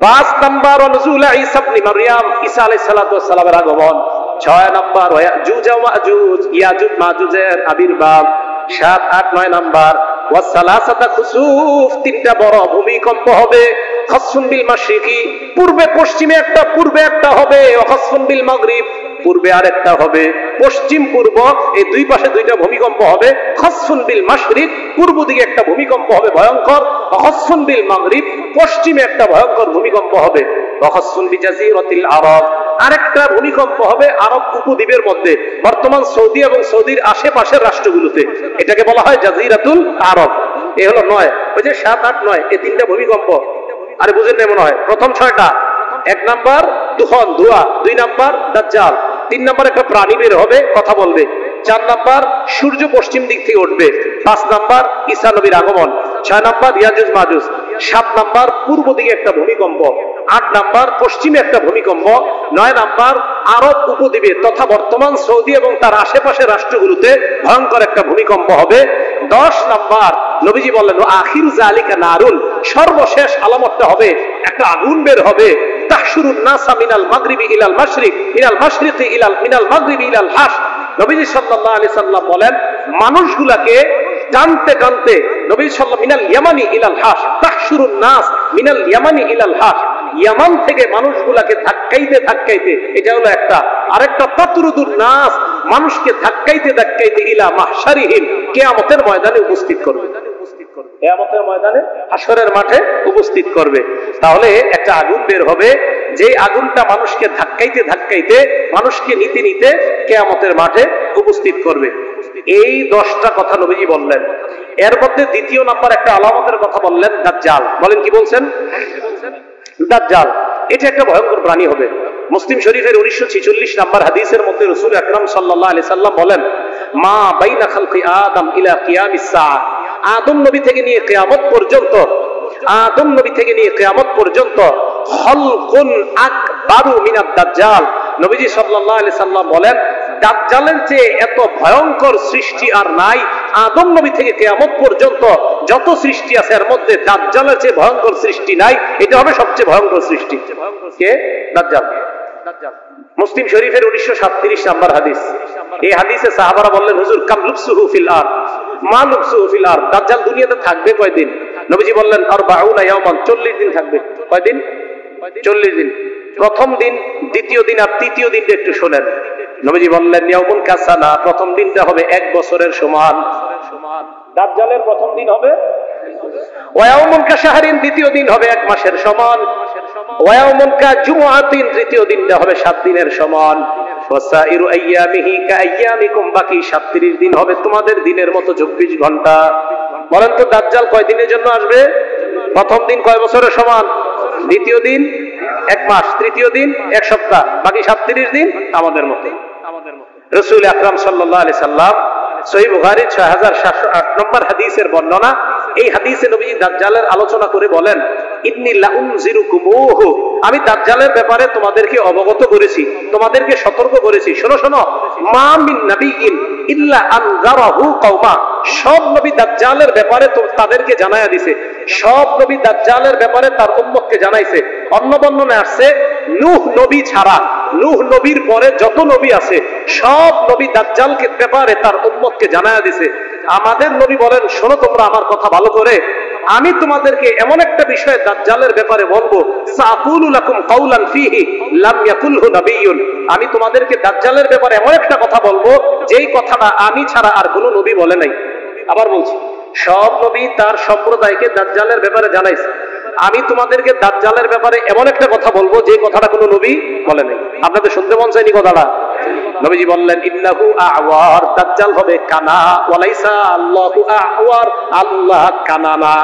5 নাম্বার নুজুল ঈসা ইবনে মারইয়াম, ঈসা আলাইহিস সালাতু ওয়াস সালামের আগমন। 6 নাম্বার ইয়াজুজ ওয়া মাজুজ, ইয়াজুজ মাজুজের আবির্ভাব। 7, 8, 9 নাম্বার ওয়াসালাসাতা খুসুফ, 3টা বড় ভূমিকম্প হবে। খাসফুন বিল মাশরিকি, পূর্বে পশ্চিমে একটা, পূর্বে একটা হবে। ওয়া খাসফুন বিল মাগরিব, পূর্বে আরেকটা হবে। পশ্চিম পূর্ব এই 2 পাশে 2টা ভূমিকম্প হবে। খাসফুন বিল মাশরিক, পূর্ব দিকে একটা ভূমিকম্প হবে ভয়ঙ্কর। ওয়া খাসফুন বিল মাগরিব, পশ্চিমে একটা ভয়ঙ্কর ভূমিকম্প হবে। ওয়া খাসফুন বিজাজিরাতিল আরব, আরেকটা ভূমিকম্প হবে আরব উপদ্বীপের মধ্যে, বর্তমান সৌদি এবং সৌদির আশেপাশের রাষ্ট্রগুলোতে। এটাকে বলা হয় জাজিরাতুল আরব। এ হলো 9। ওই যে 7, 8, 9 এই 3টা ভূমিকম্প। আরে বুঝেন না মনে হয়? প্রথম 6টা। 1 নাম্বার তুফান, ধোঁয়া। 2 নাম্বার দাজ্জাল। 3 নাম্বার একটা প্রাণী বের হবে, কথা বলবে। 4 নাম্বার সূর্য পশ্চিম দিক থেকে উঠবে। 5 নাম্বার ঈসা নবীর আগমন। 6 নাম্বার ইয়াজুজ মাজুজ। 7 নাম্বার পূর্ব দিকে একটা ভূমিকম্প। 8 নাম্বার পশ্চিমে একটা ভূমিকম্প। 9 নাম্বার আরব উপদ্বীপে তথা বর্তমান সৌদি এবং তার আশেপাশের রাষ্ট্রগুলোতে ভয়ঙ্কর একটা ভূমিকম্প হবে। 10 নাম্বার নবীজি বললেন আখিরু যালিকা নারুন, সর্বশেষ আলামতটা হবে একটা আগুন বের হবে। তাহশুরুন নাসা মিনাল মাগরিবি ইলাল মাশরিক, ইলাল মাশরিকি ইলাল মিনাল মাগরিবি ইলাল হাশ। নবীজি সাল্লাল্লাহু আলাইহি সাল্লাম বলেন মানুষগুলোকে টানতে টানতে নবী সাল্লাল্লাহু মিনাল ইয়ামানি ইলাল হাশ, তাহশুরুন নাস মিনাল ইয়ামানি ইলাল হাশ, ইয়ামান থেকে মানুষগুলোকে ধাক্কাইতে ধাক্কাইতে, এটা হলো একটা। আরেকটা তাতরুদুন নাস, মানুষকে ধাক্কাইতে ধাক্কাইতে ইলা মাহশারিহিম, কিয়ামতের ময়দানে উপস্থিত করবে। কিয়ামতের ময়দানে হাসরের মাঠে উপস্থিত করবে। তাহলে একটা আগুন বের হবে, যে আগুনটা মানুষকে ধাক্কাইতে ধাক্কাইতে মানুষকে নিতে নিতে কিয়ামতের মাঠে উপস্থিত করবে। এই 10টা কথা নবীজি বললেন। এর মধ্যে দ্বিতীয় নাম্বার একটা আলামতের কথা বললেন, দাজ্জাল। বলেন কি বলছেন? দাজ্জাল এটা একটা ভয়ঙ্কর প্রাণী হবে। মুসলিম শরীফের 1946 নাম্বার হাদিসের মধ্যে রাসূল আকরাম সাল্লাল্লাহু আলাইহি সাল্লাম বলেন, মা বাইনা খালকি আদম ইলা কিয়ামিস সাআ, আদম নবী থেকে নিয়ে কিয়ামত পর্যন্ত, আদম নবী থেকে নিয়ে কিয়ামত পর্যন্ত খালকুন আকবারু মিনাদ দাজ্জাল। নবীজি সাল্লাল্লাহু আলাইহি সাল্লাম বলেন, দাজ্জালের চেয়ে এত ভয়ঙ্কর সৃষ্টি আর নাই। আদম নবী থেকে কিয়ামত পর্যন্ত যত সৃষ্টি আছে এর মধ্যে দাজ্জালের চেয়ে ভয়ঙ্কর সৃষ্টি নাই। এটা হবে সবচেয়ে ভয়ঙ্কর সৃষ্টি। কে? দাজ্জাল। মুসলিম শরীফের 1937 নাম্বার হাদিস। এই হাদিসে সাহাবারা বললেন, হুজুর কাম লুবসুহু ফিল আরদ, মা লুবসুহু ফিল আরদ, দাজ্জাল দুনিয়াতে থাকবে কয়দিন? নবীজি বললেন, 40 ইয়াওমান, 40 দিন থাকবে। কয়দিন? 40 দিন। প্রথম দিন, দ্বিতীয় দিন আর তৃতীয় দিনটা একটু শোনেন। নবীজি বললেন, ইয়াউমুন কাসানা, প্রথম দিনটা হবে 1 বছরের সমান। দাজ্জালের প্রথম দিন হবে ওয়ায়াউমুন কাশাহরিন, দ্বিতীয় দিন হবে 1 মাসের সমান। ওয়ায়াউমুন কাজুমআতিন, তৃতীয় দিনটা হবে 7 দিনের সমান। ওয়াসাইরু আইয়ামিহি কাআইয়ামিকুম, বাকি 37 দিন হবে তোমাদের দিনের মতো 24 ঘন্টা। বলেন তো দাজ্জাল কয় দিনের জন্য আসবে? প্রথম দিন কয় বছরের সমান, দ্বিতীয় দিন 1 মাস, তৃতীয় দিন 1 সপ্তাহ, বাকি 37 দিন আমাদের মতো। রাসূল আকরাম সাল্লাল্লাহু আলাইহি সাল্লাম সহিহ বুখারী 6708 নম্বর হাদিসের বর্ণনা। এই হাদিসে নবীজি দাজ্জালের আলোচনা করে বলেন, ইন্নী লাউনজিরুকুমুহু, আমি দাজ্জালের ব্যাপারে তোমাদেরকে অবগত করেছি, তোমাদেরকে সতর্ক করেছি। শোনো শোনো, মা মিন নাবিয়্যিন ইল্লা আনজারাহু কওমা, সব নবী দাজ্জালের ব্যাপারে তো তাদেরকে জানায়া দিয়েছে, সব নবী দাজ্জালের ব্যাপারে তার উম্মতকে জানাইছে। অন্য বর্ণনায় আসছে, নূহ নবী ছাড়া, নূহ নবীর পরে যত নবী আছে সব নবী দাজ্জালকে ব্যাপারে তার উম্মতকে জানায়া দিয়েছে। আমাদের নবী বলেন, শোনো তোমরা আমার কথা ভালো করে, আমি তোমাদেরকে এমন একটা বিষয় দাজ্জালের ব্যাপারে বলবো, সাকুলু লাকুম কাওলান ফীহি লাম ইয়াকুলহু নাবিয়্যুন, আমি তোমাদেরকে দাজ্জালের ব্যাপারে এমন একটা কথা বলবো যেই কথাটা আমি ছাড়া আর কোনো নবী বলে নাই। আবার বলছি, সব নবী তার সম্প্রদায়কে দাজ্জালের ব্যাপারে জানাইছে, আমি তোমাদেরকে দাজ্জালের ব্যাপারে এমন একটা কথা বলবো যে কথাটা কোনো নবী বলে নাই। আপনাদের শুনতে মন চাইনি কথাটা? নবীজি বললেন, ইন্নাহু আওয়ার, দাজ্জাল হবে কানা, ওয়ালাইসা আল্লাহু আওয়ার, আল্লাহ কানা না।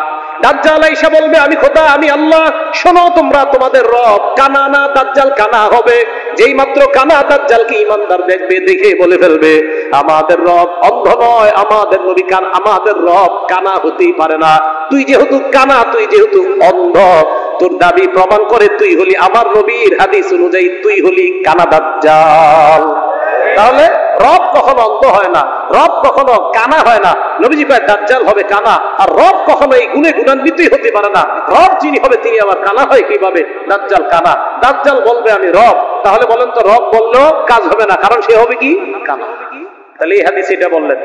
দাজ্জাল আইসা বলবে, আমি খোদা, আমি আল্লাহ। শোনো তোমরা, তোমাদের রব কানা না, দাজ্জাল কানা হবে। যেই মাত্র কানা দাজ্জালকে ঈমানদার দেখবে, দেখে বলে ফেলবে, আমাদের রব অন্ধ নয়, আমাদের নবী কান, আমাদের রব কানা হতেই পারে না। তুই যেহেতু কানা, তুই যেহেতু অন্ধ, তোর দাবি প্রমাণ করে তুই হলি আমার নবীর হাদিস অনুযায়ী তুই হলি কানা দাজ্জাল। তাহলে রব কখনো অন্ধ হয় না, রব কখনো কানা হয় না। নবীজি কয় দাজ্জাল হবে কানা, আর রব কখনো এই গুণে গুণান্বিতই হতে পারে না। রব যিনি হবে তিনি আবার কানা হয় কিভাবে? দাজ্জাল কানা। দাজ্জাল বলবে আমি রব, তাহলে বলেন তো রব বললেও কাজ হবে না, কারণ সে হবে কি? কানা। তাহলে এই হাদিস এটা বললেন।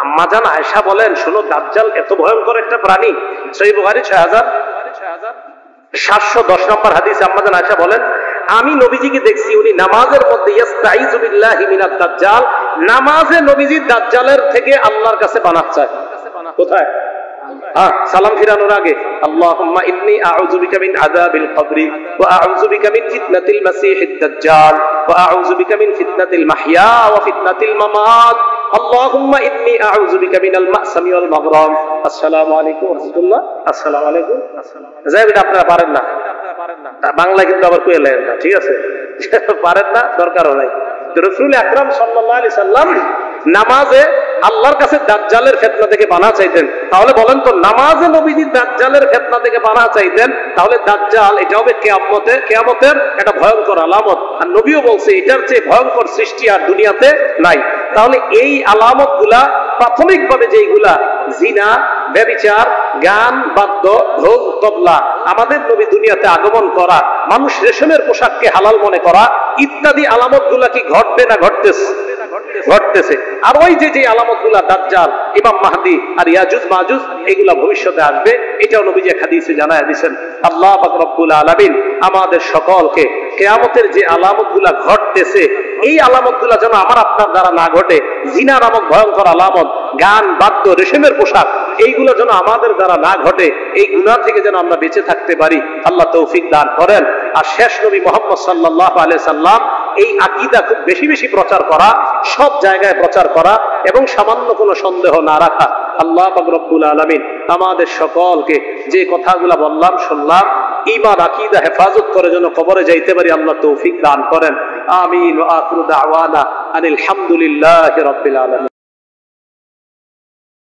আম্মা জান আয়েশা বলেন, শোনো দাজ্জাল এত ভয়ঙ্কর একটা প্রাণী। সহিহ বুখারী 6710 নম্বর হাদিস, আম্মা জান আয়েশা বলেন, আমি নবীজিকে দেখছি, উনি নামাজের মধ্যে ইস্তাইযু বিল্লাহি মিনাদ দাজ্জাল, নামাজে নবীজি দাজ্জালের থেকে আল্লাহর কাছে পানাহ চায়। কোথায়? সালাম ফিরানোর আগে, আল্লাহুম্মা ইন্নী আউযু বিকা মিন আযাবিল কবরি ওয়া আউযু বিকা মিন ফিতনাতিল মাসিহিদ দাজ্জাল ওয়া আউযু বিকা মিন ফিতনাতিল মাহইয়া ওয়া ফিতনাতিল মামাত, আল্লাহুম্মা ইন্নী আউযু বিকা মিনাল মা'সামি ওয়াল মাগরাম। আসসালামু আলাইকুম ওয়া রাহমাতুল্লাহ। আসসালামু আলাইকুম। যাইবেন, আপনারা পারেন না বাংলা, কিন্তু আবার কইলেন না, ঠিক আছে? পারেন না, দরকারও নাই। রাসূল আকরাম সাল্লাল্লাহু আলাইহি সাল্লাম নামাজে আল্লাহর কাছে দাজ্জালের ফিতনা থেকে পানাহ চাইতেন। তাহলে বলেন তো, নামাজে নবীজি দাজ্জালের ফিতনা থেকে পানাহ চাইতেন, তাহলে দাজ্জাল এটা হবে কিয়ামতের একটা ভয়ঙ্কর আলামত। আর নবীও বলছে এটার চেয়ে ভয়ঙ্কর সৃষ্টি আর দুনিয়াতে নাই। তাহলে এই আলামতগুলা প্রাথমিকভাবে যেইগুলা, জিনা, ব্যভিচার, গান, বাদ্য, ঢোল, তবলা, আমাদের নবী দুনিয়াতে আগমন করা, মানুষ রেশমের পোশাককে হালাল মনে করা, ইত্যাদি আলামতগুলা কি ঘটবে না ঘটতেছে? ঘটতেছে। আর ওই যে আলামতগুলা দাজ্জাল, ইমাম মাহদি আর ইয়াজুজ মাজুজ, এগুলা ভবিষ্যতে আসবে, এটাও নবীজি হাদিসে জানায়া দিয়েছেন। আল্লাহ পাক রব্বুল আলামিন আমাদের সকলকে কিয়ামতের যে আলামতগুলা ঘটতেছে এই আলামতগুলো যেন আমার আপনার দ্বারা না ঘটে। জিনা নামক ভয়ঙ্কর আলামত, গান, বাদ্য, রেশমের পোশাক, এইগুলো যেন আমাদের দ্বারা না ঘটে। এই গুনাহ থেকে যেন আমরা বেঁচে থাকতে পারি, আল্লাহ তৌফিক দান করেন। আর শেষ নবী মুহাম্মদ সাল্লাল্লাহু আলাইহি সাল্লাম এই আকীদা খুব বেশি বেশি প্রচার করা, সব জায়গায় প্রচার করা এবং সামান্য কোনো সন্দেহ না রাখা। আল্লাহ পাক রব্বুল আলামিন আমাদের সকলকে যে কথাগুলো বললাম শুনলাম, ঈমান আকীদা হেফাজত করে যেন কবরে যাইতে পারি, আল্লাহ তৌফিক দান করেন। আমিন। ওয়া আখিরু দাওয়ানা আনিল হামদুলিল্লাহি রাব্বিল আলামিন।